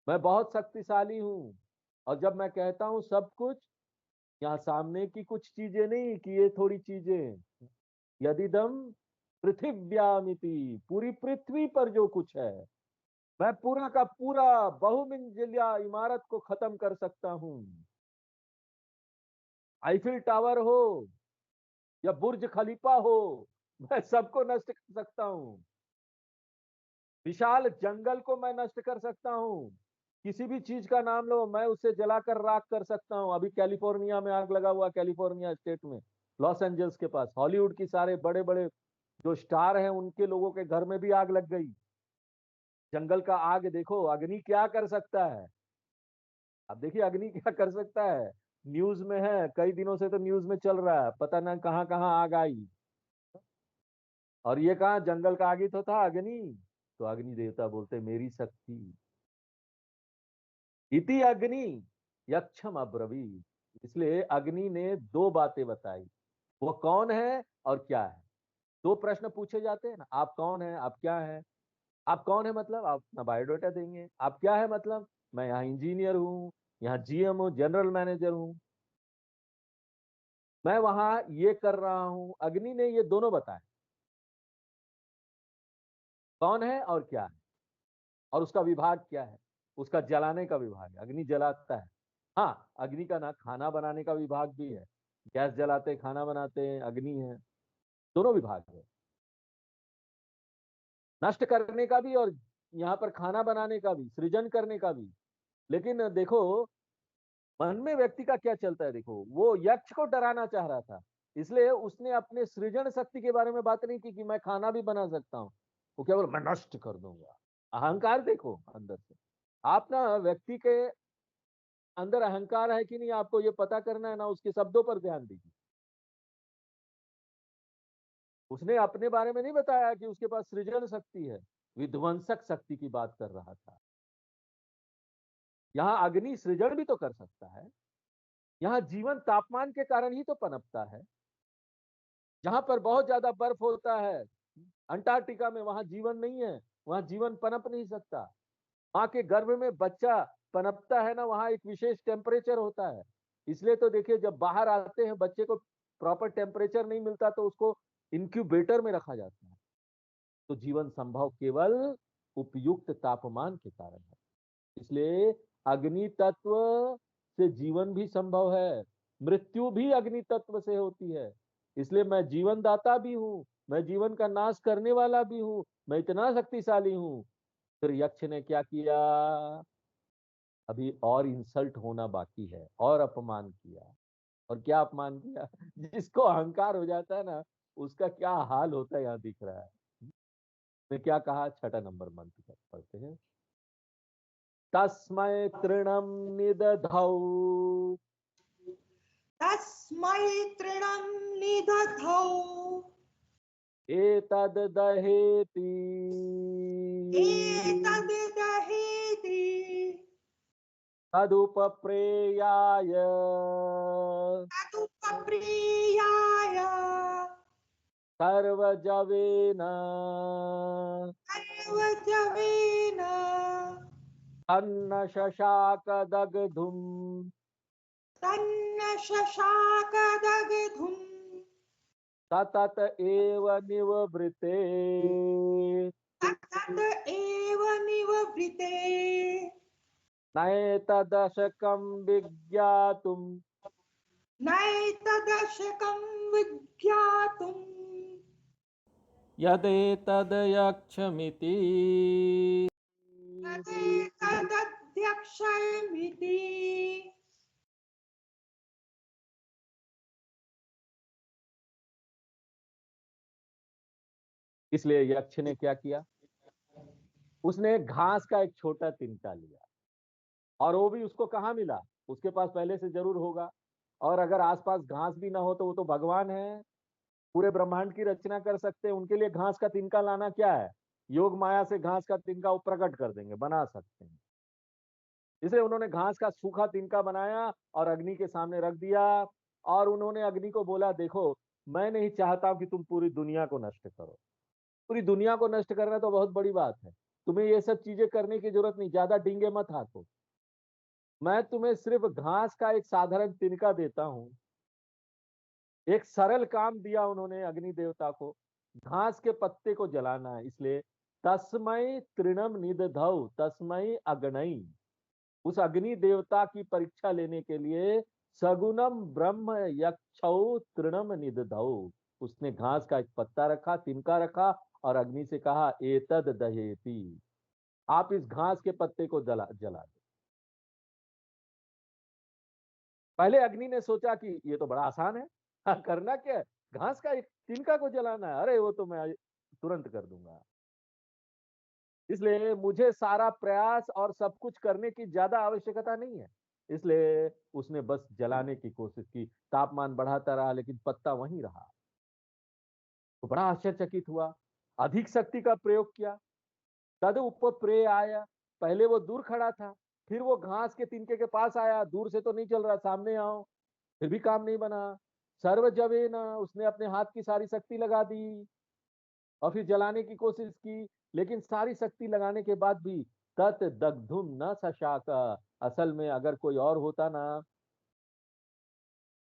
[SPEAKER 1] मैं बहुत शक्तिशाली हूँ। और जब मैं कहता हूँ सब कुछ, यहाँ सामने की कुछ चीजें नहीं कि ये थोड़ी चीजें। यदिदम पृथिव्यामिति, पूरी पृथ्वी पर जो कुछ है, मैं पूरा का पूरा बहुमंजिला इमारत को खत्म कर सकता हूँ। आईफिल टावर हो या बुर्ज खलीफा हो, मैं सबको नष्ट कर सकता हूँ। विशाल जंगल को मैं नष्ट कर सकता हूँ। किसी भी चीज का नाम लो, मैं उसे जलाकर राख कर सकता हूँ। अभी कैलिफोर्निया में आग लगा हुआ, कैलिफोर्निया स्टेट में, लॉस एंजल्स के पास। हॉलीवुड की सारे बड़े बड़े जो स्टार हैं, उनके लोगों के घर में भी आग लग गई। जंगल का आग देखो, अग्नि क्या कर सकता है। अब देखिए अग्नि क्या कर सकता है। न्यूज में है, कई दिनों से तो न्यूज में चल रहा है, पता ना कहाँ कहाँ आग आई। और ये कहा जंगल का आग ही तो था, अग्नि। तो अग्नि देवता बोलते मेरी शक्ति इति अग्नि यक्षम अब्रवीत। इसलिए अग्नि ने दो बातें बताई। वो कौन है और क्या है। दो प्रश्न पूछे जाते हैं ना, आप कौन है, आप क्या है। आप कौन है मतलब आप अपना बायोडाटा देंगे। आप क्या है मतलब, मैं यहाँ इंजीनियर हूँ, यहाँ जीएम हूँ, जनरल मैनेजर हूँ, मैं वहां ये कर रहा हूं। अग्नि ने ये दोनों बताए, कौन है और क्या है, और उसका विभाग क्या है। उसका जलाने का विभाग है, अग्नि जलाता है। हाँ, अग्नि का ना खाना बनाने का विभाग भी है। गैस जलाते हैं, खाना बनाते हैं, अग्नि है। दोनों विभाग है, नष्ट करने का भी और यहाँ पर खाना बनाने का भी, सृजन करने का भी। लेकिन देखो मन में व्यक्ति का क्या चलता है। देखो वो यक्ष को डराना चाह रहा था, इसलिए उसने अपने सृजन शक्ति के बारे में बात नहीं की कि मैं खाना भी बना सकता हूँ। वो क्या बोला, मैं नष्ट कर दूंगा। अहंकार देखो अंदर से। आप ना व्यक्ति के अंदर अहंकार है कि नहीं, आपको ये पता करना है ना, उसके शब्दों पर ध्यान दीजिए। उसने अपने बारे में नहीं बताया कि उसके पास सृजन शक्ति है, विध्वंसक शक्ति की बात कर रहा था। यहाँ अग्नि सृजन भी तो कर सकता है। यहाँ जीवन तापमान के कारण ही तो पनपता है। जहां पर बहुत ज्यादा बर्फ होता है, अंटार्कटिका में, वहां जीवन नहीं है, वहां जीवन पनप नहीं सकता। माँ के गर्भ में बच्चा पनपता है ना, वहां एक विशेष टेम्परेचर होता है। इसलिए तो देखिए जब बाहर आते हैं बच्चे को प्रॉपर टेम्परेचर नहीं मिलता तो उसको इंक्यूबेटर में रखा जाता है। तो जीवन संभव केवल उपयुक्त तापमान के कारण है। इसलिए अग्नि तत्व से जीवन भी संभव है, मृत्यु भी अग्नि तत्व से होती है। इसलिए मैं जीवन दाता भी हूँ, मैं जीवन का नाश करने वाला भी हूँ, मैं इतना शक्तिशाली हूँ। फिर यक्ष ने क्या किया, अभी और इंसल्ट होना बाकी है, और अपमान किया। और क्या अपमान किया, जिसको अहंकार हो जाता है ना, उसका क्या हाल होता है यहाँ दिख रहा है। ने क्या कहा, छठा नंबर मंत्र पढ़ते हैं। तस्मै तृणम निदधौ
[SPEAKER 2] तस्मै तृणं निदधौ
[SPEAKER 1] एतद् दहेति
[SPEAKER 2] एतद्दहेति
[SPEAKER 1] तदुपप्रेयाय
[SPEAKER 2] तदुपप्रेयाय
[SPEAKER 1] सर्वजवेन
[SPEAKER 2] सर्वजवेन
[SPEAKER 1] अन्न शशाकदग्धुम्
[SPEAKER 2] तन्न शशाकदग्धुम्
[SPEAKER 1] ततत एव निववृते
[SPEAKER 2] तत् एव निववृते
[SPEAKER 1] नैतदशकं विज्ञातुम्
[SPEAKER 2] नैतदशकं विज्ञातुम्
[SPEAKER 1] यदेतदयक्षमिति
[SPEAKER 2] तदेतदध्यक्षमिति।
[SPEAKER 1] इसलिए यक्ष ने क्या किया, उसने घास का एक छोटा तिनका लिया, और वो भी उसको कहाँ मिला, उसके पास पहले से जरूर होगा। और अगर आसपास घास भी ना हो तो वो तो भगवान है, पूरे ब्रह्मांड की रचना कर सकते हैं। उनके लिए घास का तिनका लाना क्या है, योग माया से घास का तिनका वो प्रकट कर देंगे, बना सकते हैं। इसलिए उन्होंने घास का सूखा तिनका बनाया और अग्नि के सामने रख दिया, और उन्होंने अग्नि को बोला, देखो मैं नहीं चाहता कि तुम पूरी दुनिया को नष्ट करो। पूरी दुनिया को नष्ट करना तो बहुत बड़ी बात है, तुम्हें ये सब चीजें करने की जरूरत नहीं, ज्यादा डींगे मत हाथो। मैं तुम्हें सिर्फ घास का एक साधारण तिनका देता हूं। एक सरल काम दिया उन्होंने अग्नि देवता को, घास के पत्ते को जलाना है। इसलिए तस्मै तृणम निदधौ तस्मै अग्नई, उस अग्नि देवता की परीक्षा लेने के लिए सगुनम ब्रह्म यक्षौ तृणम निदधौ, उसने घास का एक पत्ता रखा, तिनका रखा, और अग्नि से कहा एतद दहेति, आप इस घास के पत्ते को जला दो। पहले अग्नि ने सोचा कि ये तो बड़ा आसान है, हाँ, करना क्या है, घास का एक तिनका को जलाना है, अरे वो तो मैं तुरंत कर दूंगा। इसलिए मुझे सारा प्रयास और सब कुछ करने की ज्यादा आवश्यकता नहीं है। इसलिए उसने बस जलाने की कोशिश की, तापमान बढ़ाता रहा लेकिन पत्ता वहीं रहा। तो बड़ा आश्चर्यचकित हुआ, अधिक शक्ति का प्रयोग किया, तद उपप्रेय आया। पहले वो दूर खड़ा था, फिर वो घास के तिनके के पास आया, दूर से तो नहीं चल रहा, सामने आओ, फिर भी काम नहीं बना। सर्व जवे न, उसने अपने हाथ की सारी शक्ति लगा दी और फिर जलाने की कोशिश की, लेकिन सारी शक्ति लगाने के बाद भी तत् दग्धुम न सशाक। असल में अगर कोई और होता ना,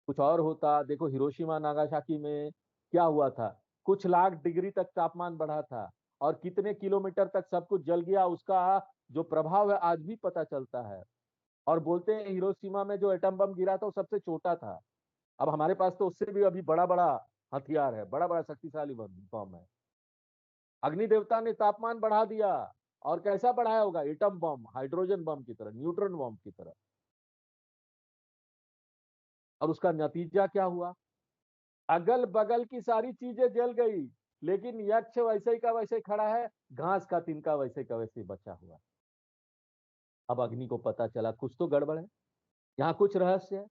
[SPEAKER 1] कुछ और होता, देखो हिरोशिमा नागासाकी में क्या हुआ था, कुछ लाख डिग्री तक तापमान बढ़ा था, और कितने किलोमीटर तक सब कुछ जल गया, उसका जो प्रभाव है आज भी पता चलता है। और बोलते हैं हिरोशिमा में जो एटम बम गिरा था वो सबसे छोटा था। अब हमारे पास तो उससे भी अभी बड़ा बड़ा हथियार है, बड़ा बड़ा शक्तिशाली बम है। अग्नि देवता ने तापमान बढ़ा दिया, और कैसा बढ़ाया होगा, एटम बम, हाइड्रोजन बम की तरह, न्यूट्रॉन बम की तरह। और उसका नतीजा क्या हुआ, अगल बगल की सारी चीजें जल गई, लेकिन यक्ष वैसे ही का वैसे ही खड़ा है, घास का तिनका वैसे का वैसे ही बचा हुआ। अब अग्नि को पता चला कुछ तो गड़बड़ है, यहाँ कुछ रहस्य है।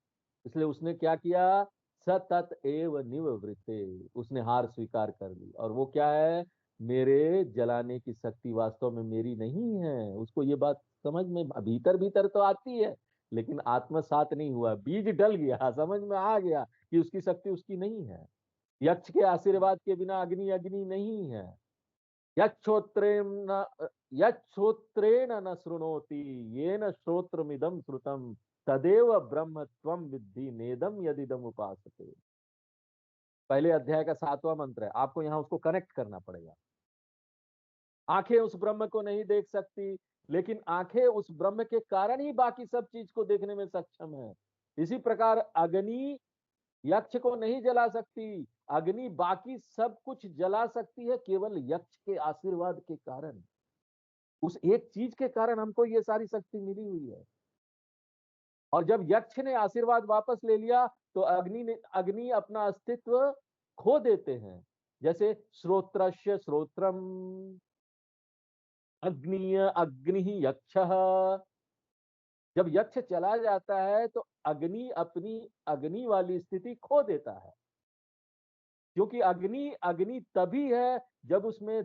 [SPEAKER 1] इसलिए उसने क्या किया, सतत एव निवृत्ते, उसने हार स्वीकार कर ली। और वो क्या है, मेरे जलाने की शक्ति वास्तव में मेरी नहीं है। उसको ये बात समझ में भीतर भीतर तो आती है, लेकिन आत्मसात नहीं हुआ, बीज डल गया, समझ में आ गया कि उसकी शक्ति उसकी नहीं है। यक्ष के आशीर्वाद के बिना अग्नि अग्नि नहीं है। यक्षोत्रेण न यक्षोत्रेण न शृणोति येन श्रोत्रमिदं श्रुतम तदेव ब्रह्म त्वं विद्धि नेदम यदिदम उपासते। पहले अध्याय का 7वां मंत्र है, आपको यहाँ उसको कनेक्ट करना पड़ेगा। आंखें उस ब्रह्म को नहीं देख सकती, लेकिन आंखें उस ब्रह्म के कारण ही बाकी सब चीज को देखने में सक्षम है। इसी प्रकार अग्नि यक्ष को नहीं जला सकती, अग्नि बाकी सब कुछ जला सकती है केवल यक्ष के आशीर्वाद के कारण। उस एक चीज के कारण हमको ये सारी शक्ति मिली हुई है। और जब यक्ष ने आशीर्वाद वापस ले लिया तो अग्नि अपना अस्तित्व खो देते हैं। जैसे श्रोत्रस्य श्रोत्रम, अग्निय अग्नि यक्ष। जब यक्ष चला जाता है तो अग्नि अपनी अग्नि वाली स्थिति खो देता है, क्योंकि अग्नि अग्नि तभी है जब उसमें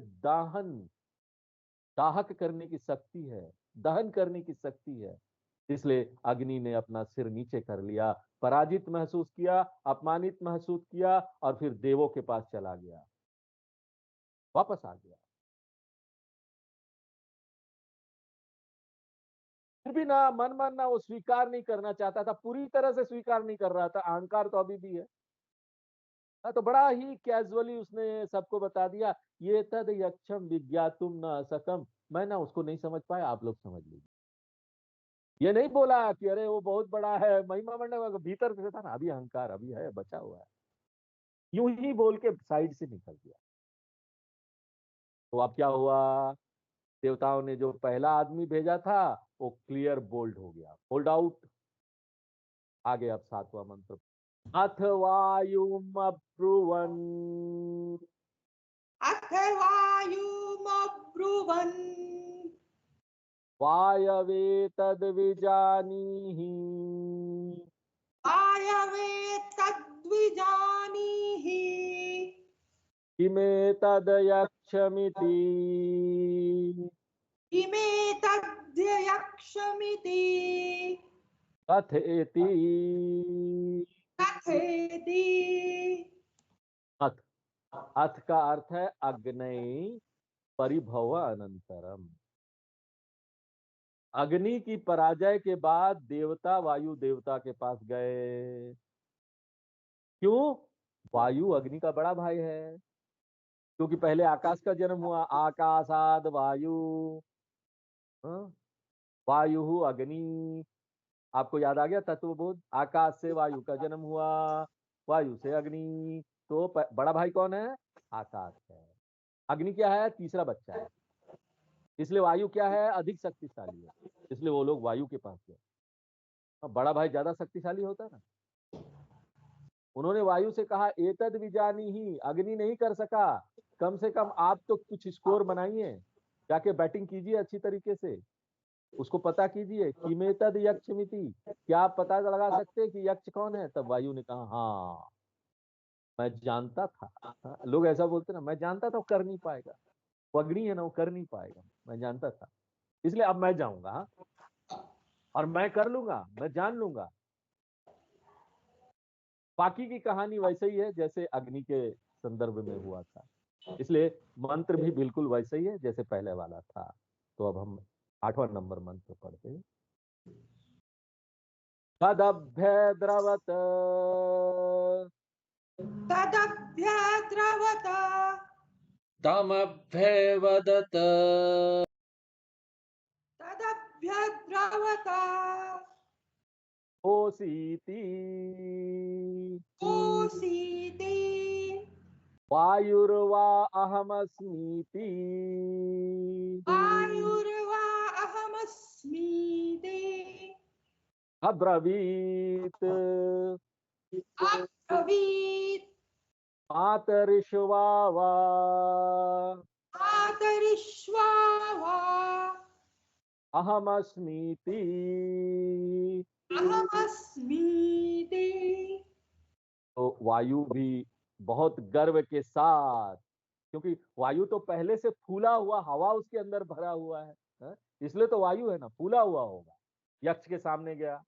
[SPEAKER 1] दाहक करने की शक्ति है, दहन करने की शक्ति है। इसलिए अग्नि ने अपना सिर नीचे कर लिया, पराजित महसूस किया, अपमानित महसूस किया और फिर देवों के पास चला गया, वापस आ गया। फिर भी ना मन ना वो स्वीकार नहीं करना चाहता था, पूरी तरह से स्वीकार नहीं कर रहा था, अहंकार तो अभी भी है। तो बड़ा ही कैजुअली उसने सबको बता दिया, ये तद यक्षम विज्ञातुम न सकम। मैं ना उसको नहीं समझ पाया, आप लोग समझ लीजिए। ये नहीं बोला कि अरे वो बहुत बड़ा है, महिमा मंडल भीतर से था ना, अभी अहंकार अभी है, बचा हुआ है। यूं ही बोल के साइड से निकल गया। तो अब क्या हुआ, देवताओं ने जो पहला आदमी भेजा था वो क्लियर बोल्ड हो गया, होल्ड आउट। आगे अब सातवां मंत्र। अथ वायुम अब्रुवन,
[SPEAKER 2] अथ वायुमब्रुवन्
[SPEAKER 1] वायवे तद विजानीहि,
[SPEAKER 2] वायवे तद्विजानीहि
[SPEAKER 1] किमे तद यक्षमिति,
[SPEAKER 2] इमे तद्यक्षमिति
[SPEAKER 1] कथयति।
[SPEAKER 2] कथयति।
[SPEAKER 1] अथ, अथ का अर्थ है अग्नि परिभव अनंतरम। अग्नि की पराजय के बाद देवता वायु देवता के पास गए। क्यों? वायु अग्नि का बड़ा भाई है, क्योंकि पहले आकाश का जन्म हुआ, आकाशाद वायु, हाँ? वायु अग्नि, आपको याद आ गया तत्वबोध। आकाश से वायु का जन्म हुआ, वायु से अग्नि, तो बड़ा भाई कौन है? आकाश है। अग्नि क्या है? तीसरा बच्चा है। इसलिए वायु क्या है? अधिक शक्तिशाली है, इसलिए वो लोग वायु के पास गए। बड़ा भाई ज्यादा शक्तिशाली होता है ना। उन्होंने वायु से कहा एतद विजानी ही, अग्नि नहीं कर सका, कम से कम आप तो कुछ स्कोर बनाइए, जाके बैटिंग कीजिए अच्छी तरीके से, उसको पता कीजिए कि में तद यक्षमिति, क्या आप पता लगा सकते हैं कि यक्ष कौन है? तब वायु ने कहा हाँ मैं जानता था। हाँ, लोग ऐसा बोलते ना, मैं जानता था वो कर नहीं पाएगा, वो अग्नि है ना, वो कर नहीं पाएगा, मैं जानता था, इसलिए अब मैं जाऊंगा। हाँ? और मैं कर लूंगा, मैं जान लूंगा। बाकी की कहानी वैसे ही है जैसे अग्नि के संदर्भ में हुआ था, इसलिए मंत्र भी बिल्कुल वैसे ही है जैसे पहले वाला था। तो अब हम 8वां नंबर मंत्र पढ़ते हैं। तदभ्यद्रवत,
[SPEAKER 2] तदभ्यद्रवत
[SPEAKER 3] तमभ्यवदत्
[SPEAKER 2] तदभ्यद्रवत
[SPEAKER 1] ओसीति,
[SPEAKER 2] ओसीति
[SPEAKER 1] वायुर्वा अहमस्मीति,
[SPEAKER 2] वायुर्वा अहमस्मीति
[SPEAKER 1] अब्रवीत्,
[SPEAKER 2] अब्रवीत्
[SPEAKER 1] मातरिश्वा वा
[SPEAKER 2] आदरिष्वा वा
[SPEAKER 1] अहमस्मीति।
[SPEAKER 2] अहमस्मीति।
[SPEAKER 1] तो वायु भी बहुत गर्व के साथ, क्योंकि वायु तो पहले से फूला हुआ, हवा उसके अंदर भरा हुआ है, हा? इसलिए तो वायु है ना, फूला हुआ होगा। यक्ष के सामने गया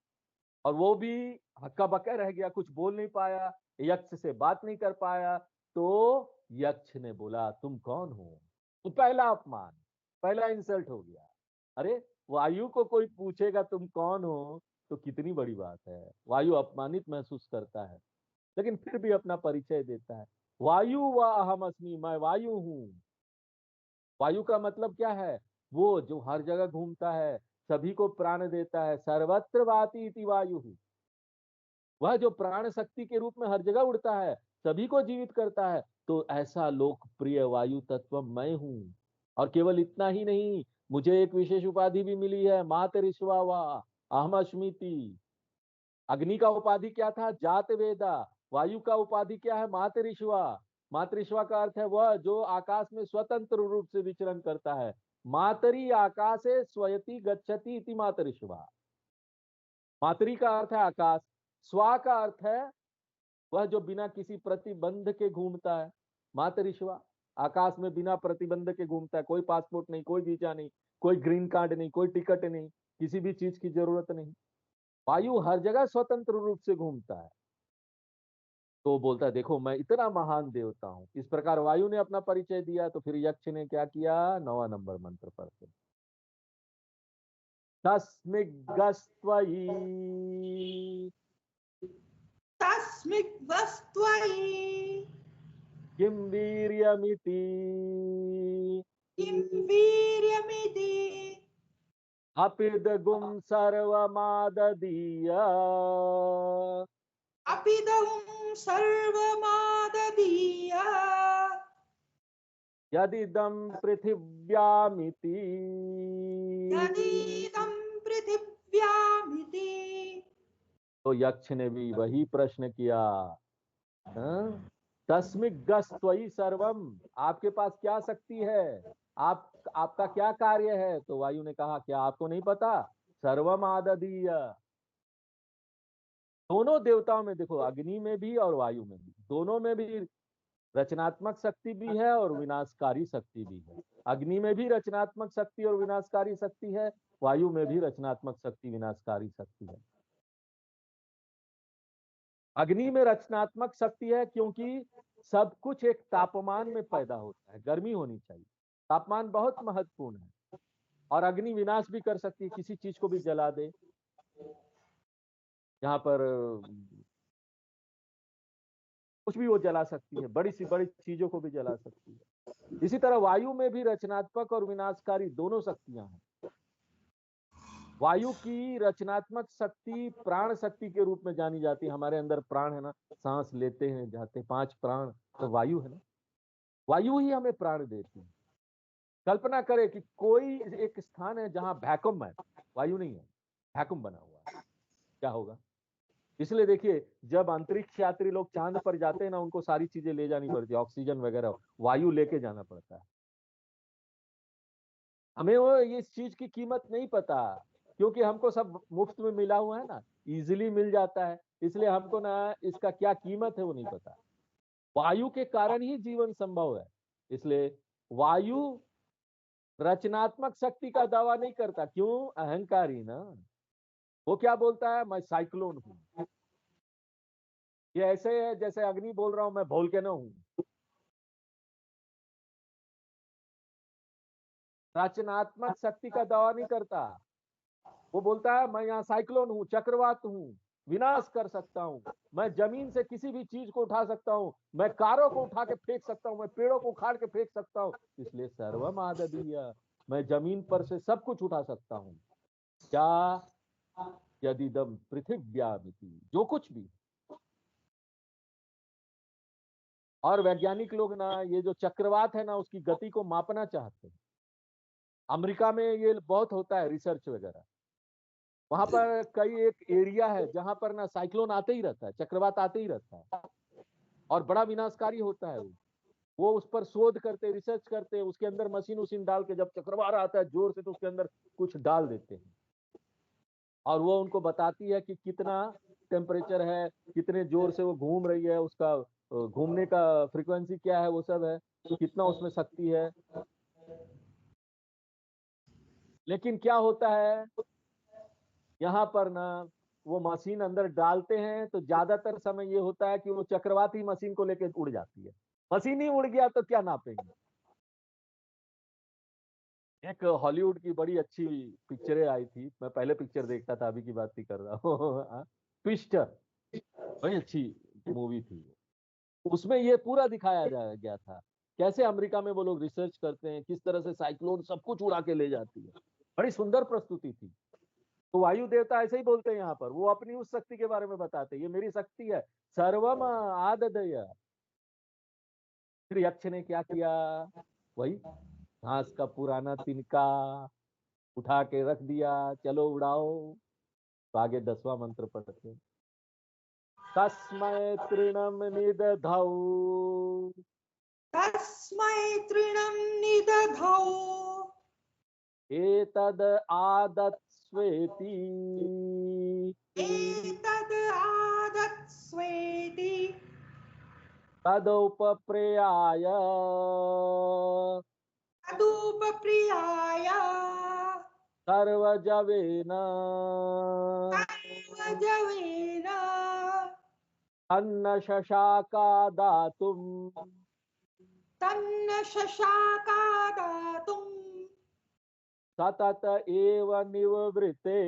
[SPEAKER 1] और वो भी हक्का बक्का रह गया, कुछ बोल नहीं पाया, यक्ष से बात नहीं कर पाया। तो यक्ष ने बोला तुम कौन हो? तो पहला अपमान, पहला इंसल्ट हो गया। अरे वायु को कोई पूछेगा तुम कौन हो तो कितनी बड़ी बात है। वायु अपमानित महसूस करता है, लेकिन फिर भी अपना परिचय देता है, वायु व अहम अस्मि, मैं वायु हूं। वायु का मतलब क्या है? वो जो हर जगह घूमता है, सभी को प्राण देता है, सर्वत्र वाति इति वायु, वह जो प्राण शक्ति के रूप में हर जगह उड़ता है, सभी को जीवित करता है, तो ऐसा लोकप्रिय वायु तत्व मैं हूं। और केवल इतना ही नहीं, मुझे एक विशेष उपाधि भी मिली है, मातरिश्वा वा अहम अस्मीति। अग्नि का उपाधि क्या था? जात वेदा। वायु का उपाधि क्या है? मातरिश्वा। मातरिश्वा का अर्थ है वह जो आकाश में स्वतंत्र रूप से विचरण करता है। मातरी आकाशे स्वयति गच्छति इति मातरिश्वा। मातरी का अर्थ है आकाश, स्वा का अर्थ है वह जो बिना किसी प्रतिबंध के घूमता है। मातरिश्वा आकाश में बिना प्रतिबंध के घूमता है, कोई पासपोर्ट नहीं, कोई वीजा नहीं, कोई ग्रीन कार्ड नहीं, कोई टिकट नहीं, किसी भी चीज की जरूरत नहीं। वायु हर जगह स्वतंत्र रूप से घूमता है। तो बोलता है देखो मैं इतना महान देवता हूं। इस प्रकार वायु ने अपना परिचय दिया। तो फिर यक्ष ने क्या किया? 9वां नंबर मंत्र पढ़ते, तस्मिग्गस्त्वयि
[SPEAKER 2] तस्मिग्वस्त्वयि
[SPEAKER 1] किं वीर्यमिति
[SPEAKER 2] किं वीर्यमिति
[SPEAKER 1] अपिदगुं सर्वमाददीय
[SPEAKER 2] अपिदहुं सर्वमाददीय
[SPEAKER 1] यदिदं पृथिव्यामिति।
[SPEAKER 2] यदीदं पृथिव्यामिति।
[SPEAKER 1] तो यक्ष ने भी वही प्रश्न किया, तस्मिग्गस्त्वयि सर्वम, आपके पास क्या शक्ति है? आपका क्या कार्य है? तो वायु ने कहा क्या आपको नहीं पता? सर्वम आददीय। दोनों देवताओं में देखो, अग्नि में भी और वायु में भी, दोनों में भी रचनात्मक शक्ति भी है और विनाशकारी शक्ति भी है। अग्नि में भी रचनात्मक शक्ति और विनाशकारी शक्ति है, वायु में भी रचनात्मक शक्ति विनाशकारी शक्ति है। अग्नि में रचनात्मक शक्ति है क्योंकि सब कुछ एक तापमान में पैदा होता है, गर्मी होनी चाहिए, तापमान बहुत महत्वपूर्ण है। और अग्नि विनाश भी कर सकती है, किसी चीज को भी जला दे। यहाँ पर कुछ भी वो जला सकती है, बड़ी सी बड़ी चीजों को भी जला सकती है। इसी तरह वायु में भी रचनात्मक और विनाशकारी दोनों शक्तियां हैं। वायु की रचनात्मक शक्ति प्राण शक्ति के रूप में जानी जाती है। हमारे अंदर प्राण है ना, सांस लेते हैं जाते हैं, 5 प्राण, तो वायु है ना, वायु ही हमें प्राण देती है। कल्पना करें कि कोई एक स्थान है जहां वैक्यूम है, वायु नहीं है, वैक्यूम बना हुआ है, क्या होगा? इसलिए देखिए जब अंतरिक्ष यात्री लोग चांद पर जाते हैं ना, उनको सारी चीजें ले जानी पड़ती है, ऑक्सीजन वगैरह, वायु लेके जाना पड़ता है। हमें वो इस चीज की कीमत नहीं पता, क्योंकि हमको सब मुफ्त में मिला हुआ है ना, इजीली मिल जाता है, इसलिए हमको ना इसका क्या कीमत है वो नहीं पता। वायु के कारण ही जीवन संभव है। इसलिए वायु रचनात्मक शक्ति का दावा नहीं करता, क्यों? अहंकारी ना। वो क्या बोलता है? मैं साइक्लोन हूं। ये ऐसे है जैसे अग्नि बोल रहा हूं मैं वोल्केनो हूं। रचनात्मक शक्ति का दावा नहीं करता। वो बोलता है मैं यहाँ साइक्लोन हूँ, चक्रवात हूँ, विनाश कर सकता हूँ, मैं जमीन से किसी भी चीज को उठा सकता हूँ, मैं कारों को उठा के फेंक सकता हूँ, मैं पेड़ों को उखाड़ के फेंक सकता हूँ, इसलिए सर्वम आददीय, मैं जमीन पर से सब कुछ उठा सकता हूँ। क्या? यदिदम पृथिव्यामिति, जो कुछ भी। और वैज्ञानिक लोग ना ये जो चक्रवात है ना उसकी गति को मापना चाहते हैं। अमेरिका में ये बहुत होता है रिसर्च वगैरह। वहां पर कई एक एरिया है जहां पर ना साइक्लोन आते ही रहता है, चक्रवात आते ही रहता है, और बड़ा विनाशकारी होता है वो उस पर शोध करते, रिसर्च करते, उसके अंदर मशीन उशीन डाल के जब चक्रवात आता है जोर से तो उसके अंदर कुछ डाल देते हैं, और वो उनको बताती है कि कितना टेम्परेचर है, कितने जोर से वो घूम रही है, उसका घूमने का फ्रीक्वेंसी क्या है, वो सब है, कितना उसमें शक्ति है। लेकिन क्या होता है यहाँ पर ना, वो मशीन अंदर डालते हैं तो ज्यादातर समय ये होता है कि वो चक्रवात ही मशीन को लेकर उड़ जाती है। मशीन ही उड़ गया तो क्या नापेंगे। एक हॉलीवुड की बड़ी अच्छी पिक्चरें आई थी, मैं पहले पिक्चर देखता था, अभी की बात नहीं कर रहा हूँ। ट्विस्टर, बड़ी अच्छी मूवी थी। उसमें ये पूरा दिखाया गया था कैसे अमेरिका में वो लोग रिसर्च करते हैं, किस तरह से साइक्लोन सब कुछ उड़ा के ले जाती है। बड़ी सुंदर प्रस्तुति थी। तो वायु देवता ऐसे ही बोलते हैं यहाँ पर, वो अपनी उस शक्ति के बारे में बताते हैं, ये मेरी शक्ति है, सर्वम आददय। फिर यक्ष ने क्या किया, वही घास का पुराना तिनका उठा के रख दिया, चलो उड़ाओ। तो आगे 10वां मंत्र पढ़ते हैं। तस्मै तृणम निदधौ
[SPEAKER 2] तस्मै तृणं निदधौ
[SPEAKER 1] एतद आदत्स्वेति
[SPEAKER 2] एतद् आदत्स्वेति
[SPEAKER 1] तदुपप्रेयाय
[SPEAKER 2] तदुपप्रियाय
[SPEAKER 1] सर्वजवेन
[SPEAKER 2] सर्वजवेन
[SPEAKER 1] अन्न शशाका दातुम्
[SPEAKER 2] तन्न शशाकादातुं
[SPEAKER 1] सतत एव निवृते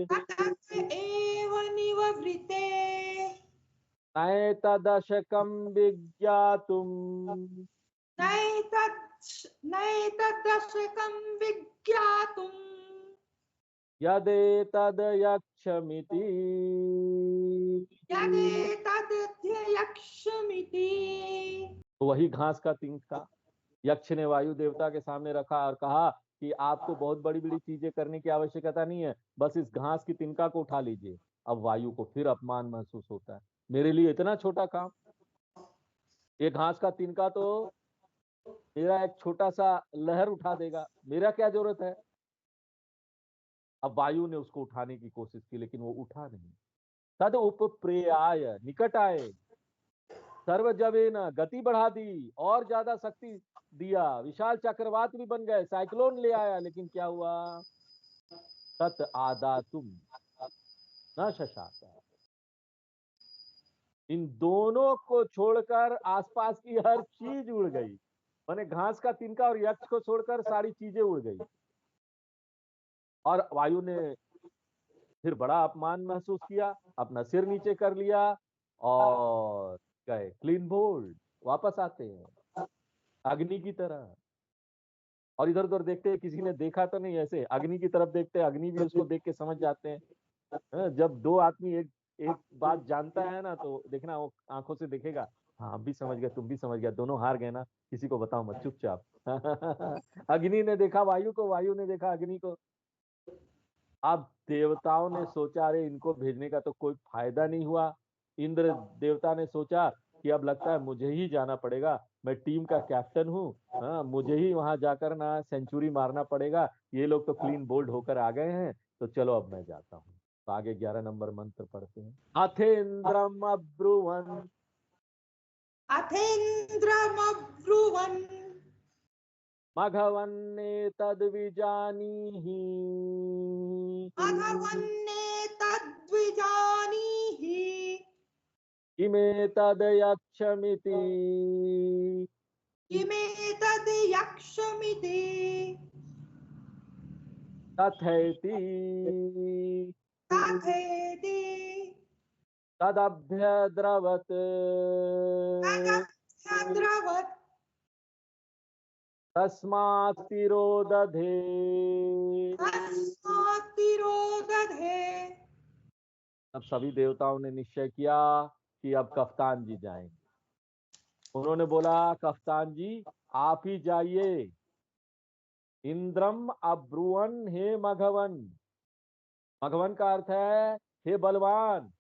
[SPEAKER 2] ततः एव निवृते
[SPEAKER 1] नैतदशकं विज्ञातुम्
[SPEAKER 2] नैतदशकं विज्ञातुं
[SPEAKER 1] यदेतद् यक्षमिति।
[SPEAKER 2] यदेतद्यक्षमिति।
[SPEAKER 1] तो वही घास का तिनका यक्ष ने वायु देवता के सामने रखा और कहा कि आपको बहुत बड़ी बड़ी चीजें करने की आवश्यकता नहीं है, बस इस घास की तिनका को उठा लीजिए। अब वायु को फिर अपमान महसूस होता है, मेरे लिए इतना छोटा काम, ये घास का तिनका तो मेरा एक छोटा सा लहर उठा देगा, मेरा क्या जरूरत है। अब वायु ने उसको उठाने की कोशिश की लेकिन वो उठा नहीं। तद उपप्रेयाय, निकट आए, सर्वजवेन, गति बढ़ा दी और ज्यादा शक्ति दिया, विशाल चक्रवात भी बन गए, साइक्लोन ले आया, लेकिन क्या हुआ, तत् आदातुम न शशाका। इन दोनों को छोड़कर आसपास की हर चीज उड़ गई, माने घास का तिनका और यक्ष को छोड़कर सारी चीजें उड़ गई। और वायु ने फिर बड़ा अपमान महसूस किया, अपना सिर नीचे कर लिया और गए क्लीन बोल्ड, वापस आते हैं अग्नि की तरह। और इधर उधर देखते हैं, किसी ने देखा तो नहीं, ऐसे अग्नि की तरफ देखते हैं, अग्नि भी उसको देख के समझ जाते हैं। जब दो आदमी एक एक बात जानता है ना, तो देखना वो आंखों से देखेगा, हाँ हम भी समझ गए, तुम भी समझ गया, दोनों हार गए ना, किसी को बताओ मत, चुपचाप। अग्नि ने देखा वायु को, वायु ने देखा अग्नि को। अब देवताओं ने सोचा अरे इनको भेजने का तो कोई फायदा नहीं हुआ। इंद्र देवता ने सोचा कि अब लगता है मुझे ही जाना पड़ेगा, मैं टीम का कैप्टन हूँ, हाँ मुझे ही वहां जाकर ना सेंचुरी मारना पड़ेगा, ये लोग तो क्लीन बोल्ड होकर आ गए हैं, तो चलो अब मैं जाता हूँ। तो आगे 11 नंबर मंत्र पढ़ते हैं। अथेन्द्रम अब्रुवन
[SPEAKER 2] अथेन्द्रमब्रुवन्
[SPEAKER 1] मघवन्ने तद्विजानीहि
[SPEAKER 2] मघवन्नेतद्विजानीहि
[SPEAKER 1] किमेतद् यक्षमिति
[SPEAKER 2] किमेतद् यक्षमिति
[SPEAKER 1] तथैति
[SPEAKER 2] तथेति
[SPEAKER 1] तदभ्यद्रवत्
[SPEAKER 2] तदभ्यद्रवत्
[SPEAKER 1] तस्मात् तिरोदधे।
[SPEAKER 2] तस्मात् तिरोदधे।
[SPEAKER 1] अब सभी देवताओं ने निश्चय किया कि अब कप्तान जी जाएंगे। उन्होंने बोला कप्तान जी आप ही जाइए। इंद्रम अब्रुवन, हे मघवन, मघवन का अर्थ है हे बलवान,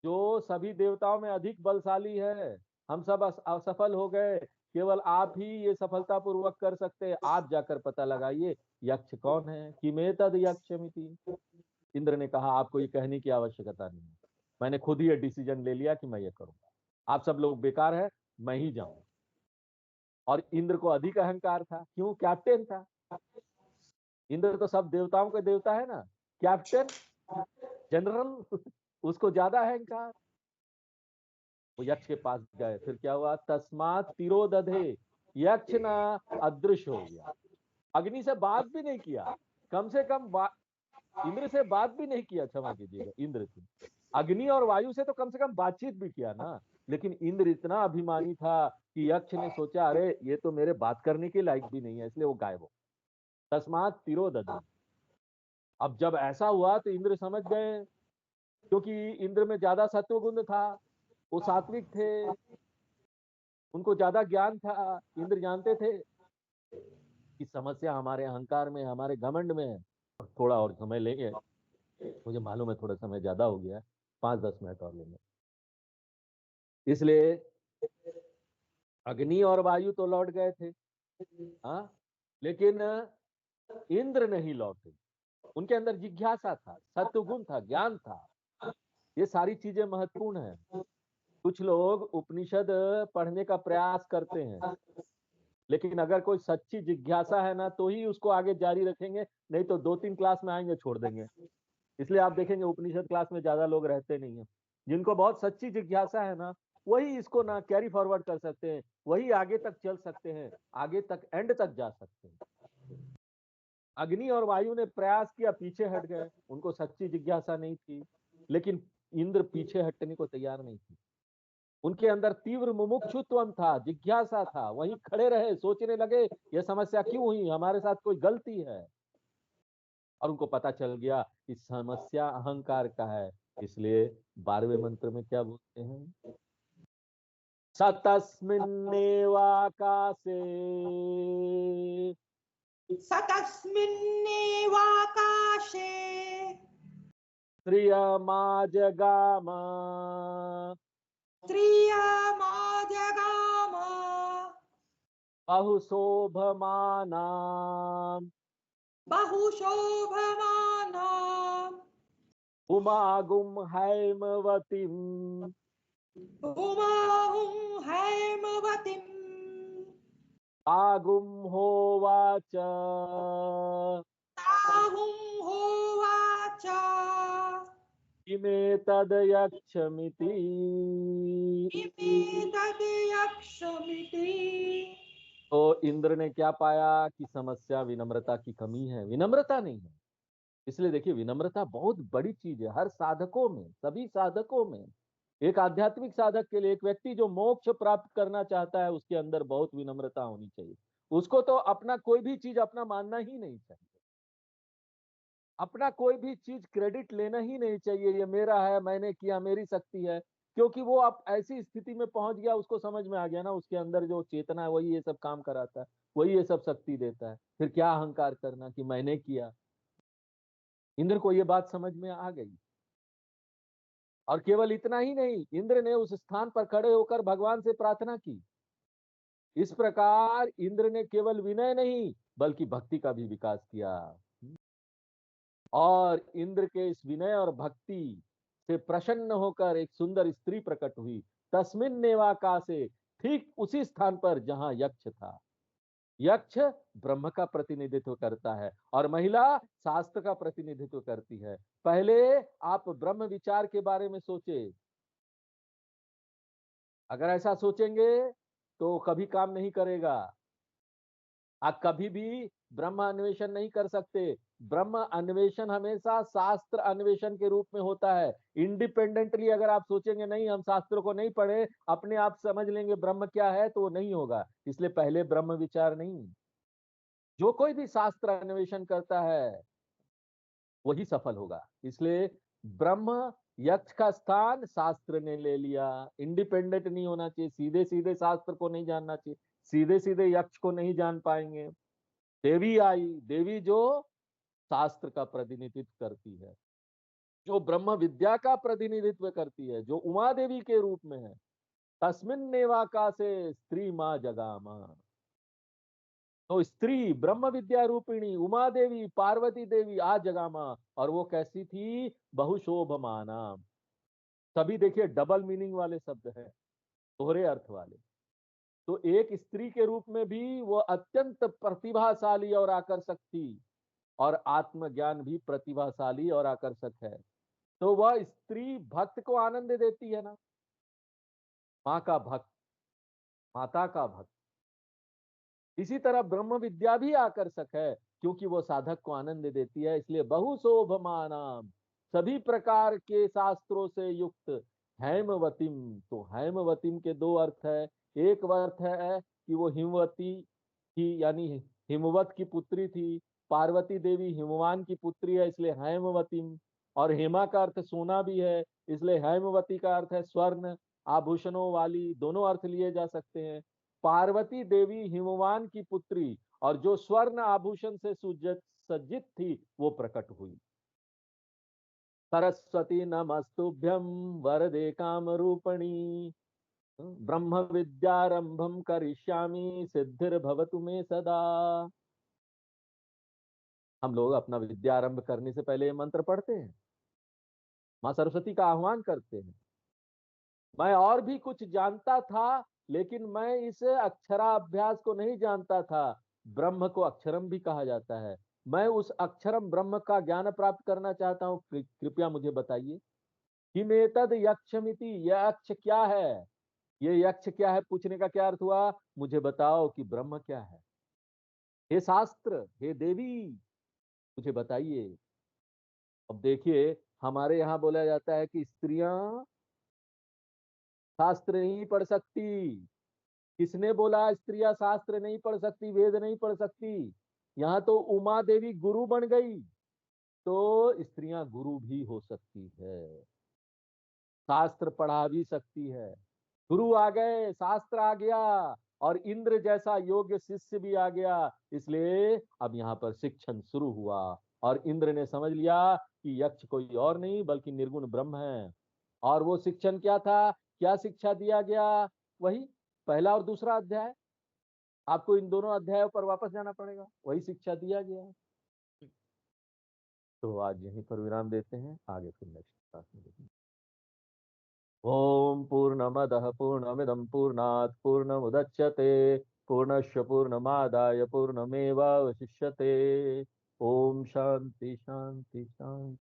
[SPEAKER 1] जो सभी देवताओं में अधिक बलशाली है, हम सब असफल हो गए, केवल आप ही ये सफलता पूर्वक कर सकते हैं, आप जाकर पता लगाइए यक्ष कौन है। किमेतद यक्षमिति। इंद्र ने कहा आपको ये कहने की आवश्यकता नहीं है, मैंने खुद ही ये डिसीजन ले लिया कि मैं ये करूंगा, आप सब लोग बेकार है, मैं ही जाऊंगा। और इंद्र को अधिक अहंकार था, क्यों, कैप्टन था। इंद्र तो सब देवताओं का देवता है ना, कैप्टन जनरल, उसको ज्यादा अहंकार। वो यक्ष के पास गए, फिर क्या हुआ, तस्मात् तिरोदधे, यक्ष ना अदृश्य हो गया। अग्नि से बात भी नहीं किया, कम से कम इंद्र से बात भी नहीं किया, क्षमा कीजिएगा, इंद्र से, अग्नि और वायु से तो कम बातचीत भी किया ना, लेकिन इंद्र इतना अभिमानी था कि यक्ष ने सोचा अरे ये तो मेरे बात करने के लायक भी नहीं है, इसलिए वो गायब हो। तस्मात् तिरोदधि। अब जब ऐसा हुआ तो इंद्र समझ गए, क्योंकि इंद्र में ज्यादा सत्वगुण था, वो सात्विक थे, उनको ज्यादा ज्ञान था। इंद्र जानते थे कि समस्या हमारे अहंकार में, हमारे घमंड में है। थोड़ा और समय लेंगे, मुझे मालूम है थोड़ा समय ज्यादा हो गया है, 5-10 मिनट और लेंगे। इसलिए अग्नि और वायु तो लौट गए थे, हाँ, लेकिन इंद्र नहीं लौटे। उनके अंदर जिज्ञासा था, सत्वगुण था, ज्ञान था। ये सारी चीजें महत्वपूर्ण है। कुछ लोग उपनिषद पढ़ने का प्रयास करते हैं, लेकिन अगर कोई सच्ची जिज्ञासा है ना तो ही उसको आगे जारी रखेंगे, नहीं तो 2-3 क्लास में आएंगे छोड़ देंगे। इसलिए आप देखेंगे उपनिषद क्लास में ज्यादा लोग रहते नहीं है। जिनको बहुत सच्ची जिज्ञासा है ना, वही इसको ना कैरी फॉरवर्ड कर सकते हैं, वही आगे तक चल सकते हैं, आगे तक एंड तक जा सकते हैं। अग्नि और वायु ने प्रयास किया, पीछे हट गए, उनको सच्ची जिज्ञासा नहीं थी। लेकिन इंद्र पीछे हटने को तैयार नहीं थी। उनके अंदर तीव्र मुमुक्षुत्व था, जिज्ञासा था, वहीं खड़े रहे, सोचने लगे यह समस्या क्यों हुई, हमारे साथ कोई गलती है। और उनको पता चल गया कि समस्या अहंकार का है। इसलिए 12वें मंत्र में क्या बोलते हैं, सतस्मिन्नेवाकाशे
[SPEAKER 2] सतस्मिन्नेवाकाशे
[SPEAKER 1] श्रियमाजगाम
[SPEAKER 2] त्रियमाजगाम
[SPEAKER 1] बहुशोभमानाम्
[SPEAKER 2] बहुशोभमानाम्
[SPEAKER 1] उमागुम हैमवतीम्
[SPEAKER 2] उमाहुं हैमवतीम्
[SPEAKER 1] आगुम होवाच
[SPEAKER 2] ताहुं होवाच
[SPEAKER 1] इमे तदयक्षमिति।
[SPEAKER 2] इमे तद्यक्षमिति।
[SPEAKER 1] तो इंद्र ने क्या पाया कि समस्या विनम्रता की कमी है, विनम्रता नहीं है। इसलिए देखिए, विनम्रता बहुत बड़ी चीज है हर साधकों में, सभी साधकों में। एक आध्यात्मिक साधक के लिए, एक व्यक्ति जो मोक्ष प्राप्त करना चाहता है, उसके अंदर बहुत विनम्रता होनी चाहिए। उसको तो अपना कोई भी चीज अपना मानना ही नहीं चाहिए, अपना कोई भी चीज क्रेडिट लेना ही नहीं चाहिए, ये मेरा है, मैंने किया, मेरी शक्ति है। क्योंकि वो अब ऐसी स्थिति में पहुंच गया, उसको समझ में आ गया ना, उसके अंदर जो चेतना है वही ये सब काम कराता है, वही ये सब शक्ति देता है। फिर क्या अहंकार करना कि मैंने किया। इंद्र को ये बात समझ में आ गई। और केवल इतना ही नहीं, इंद्र ने उस स्थान पर खड़े होकर भगवान से प्रार्थना की। इस प्रकार इंद्र ने केवल विनय नहीं बल्कि भक्ति का भी विकास किया। और इंद्र के इस विनय और भक्ति से प्रसन्न होकर एक सुंदर स्त्री प्रकट हुई, तस्मिन नेवाकाशे, ठीक उसी स्थान पर जहां यक्ष था। यक्ष ब्रह्म का प्रतिनिधित्व करता है और महिला शास्त्र का प्रतिनिधित्व करती है। पहले आप ब्रह्म विचार के बारे में सोचे। अगर ऐसा सोचेंगे तो कभी काम नहीं करेगा। आप कभी भी ब्रह्म अन्वेषण नहीं कर सकते। ब्रह्म अन्वेषण हमेशा शास्त्र अन्वेषण के रूप में होता है। इंडिपेंडेंटली अगर आप सोचेंगे नहीं हम शास्त्रों को नहीं पढ़े, अपने आप समझ लेंगे ब्रह्म क्या है, तो वो नहीं होगा। इसलिए पहले ब्रह्म विचार नहीं। जो कोई भी शास्त्र अन्वेषण करता है वही सफल होगा। इसलिए ब्रह्म यक्ष का स्थान शास्त्र ने ले लिया। इंडिपेंडेंट नहीं होना चाहिए, सीधे सीधे शास्त्र को नहीं जानना चाहिए, सीधे सीधे यक्ष को नहीं जान पाएंगे। देवी आई, देवी जो शास्त्र का प्रतिनिधित्व करती है, जो ब्रह्म विद्या का प्रतिनिधित्व करती है, जो उमा देवी के रूप में है। तस्मिन नेवाकाशे स्त्री माँ जगामा। तो स्त्री ब्रह्म विद्या रूपिणी उमा देवी, पार्वती देवी आ जगामा। और वो कैसी थी, बहुशोभमाना। सभी देखिए डबल मीनिंग वाले शब्द हैं, दोहरे अर्थ वाले। तो एक स्त्री के रूप में भी वो अत्यंत प्रतिभाशाली और आकर्षक थी, और आत्मज्ञान भी प्रतिभाशाली और आकर्षक है। तो वह स्त्री भक्त को आनंद देती है ना, माँ का भक्त, माता का भक्त। इसी तरह ब्रह्म विद्या भी आकर्षक है, क्योंकि वो साधक को आनंद देती है। इसलिए बहुशोभमानाम, सभी प्रकार के शास्त्रों से युक्त, हैमवतीम, तो हैमवतीम के दो अर्थ है। एक अर्थ है कि वो हिमवती थी, यानी हिमवत की पुत्री थी। पार्वती देवी हिमवान की पुत्री है, इसलिए हैमवतीम। और हेमा का अर्थ सोना भी है, इसलिए हैमवती का अर्थ है स्वर्ण आभूषणों वाली। दोनों अर्थ लिए जा सकते हैं। पार्वती देवी हिमवान की पुत्री, और जो स्वर्ण आभूषण से सुज्जित सज्जित थी, वो प्रकट हुई। सरस्वती नमस्तुभ्यं वरदे कामरूपिणी, ब्रह्म विद्यारंभम करिष्यामि सिद्धिर्भवतु मे सदा। हम लोग अपना विद्यारंभ करने से पहले ये मंत्र पढ़ते हैं, माँ सरस्वती का आह्वान करते हैं। मैं और भी कुछ जानता था, लेकिन मैं इस अक्षराभ्यास को नहीं जानता था। ब्रह्म को अक्षरम भी कहा जाता है। मैं उस अक्षरम ब्रह्म का ज्ञान प्राप्त करना चाहता हूँ, कृपया मुझे बताइए। किमेतद यक्षमिति, यह यक्ष क्या है? ये यक्ष क्या है पूछने का क्या अर्थ हुआ? मुझे बताओ कि ब्रह्म क्या है। हे शास्त्र, हे देवी, मुझे बताइए। अब देखिए, हमारे यहाँ बोला जाता है कि स्त्रियां शास्त्र नहीं पढ़ सकती। किसने बोला स्त्रियां शास्त्र नहीं पढ़ सकती, वेद नहीं पढ़ सकती? यहाँ तो उमा देवी गुरु बन गई, तो स्त्रियां गुरु भी हो सकती है, शास्त्र पढ़ा भी सकती है। गुरु आ गए, शास्त्र आ गया, और इंद्र जैसा योग्य शिष्य भी आ गया। इसलिए अब यहाँ पर शिक्षण शुरू हुआ, और इंद्र ने समझ लिया कि यक्ष कोई और नहीं बल्कि निर्गुण ब्रह्म है। और वो शिक्षण क्या था, क्या शिक्षा दिया गया? वही पहला और दूसरा अध्याय। आपको इन दोनों अध्यायों पर वापस जाना पड़ेगा, वही शिक्षा दिया गया है। तो आज यहीं पर विराम देते हैं, आगे फिर नेक्स्ट क्लास में देखेंगे। ओम पूर्णमदः पूर्णमिदं पूर्णात् पूर्णमुदच्यते पूर्णस्य पूर्णमादाय पूर्णमेवावशिष्यते। ओम शांति शांति शांति।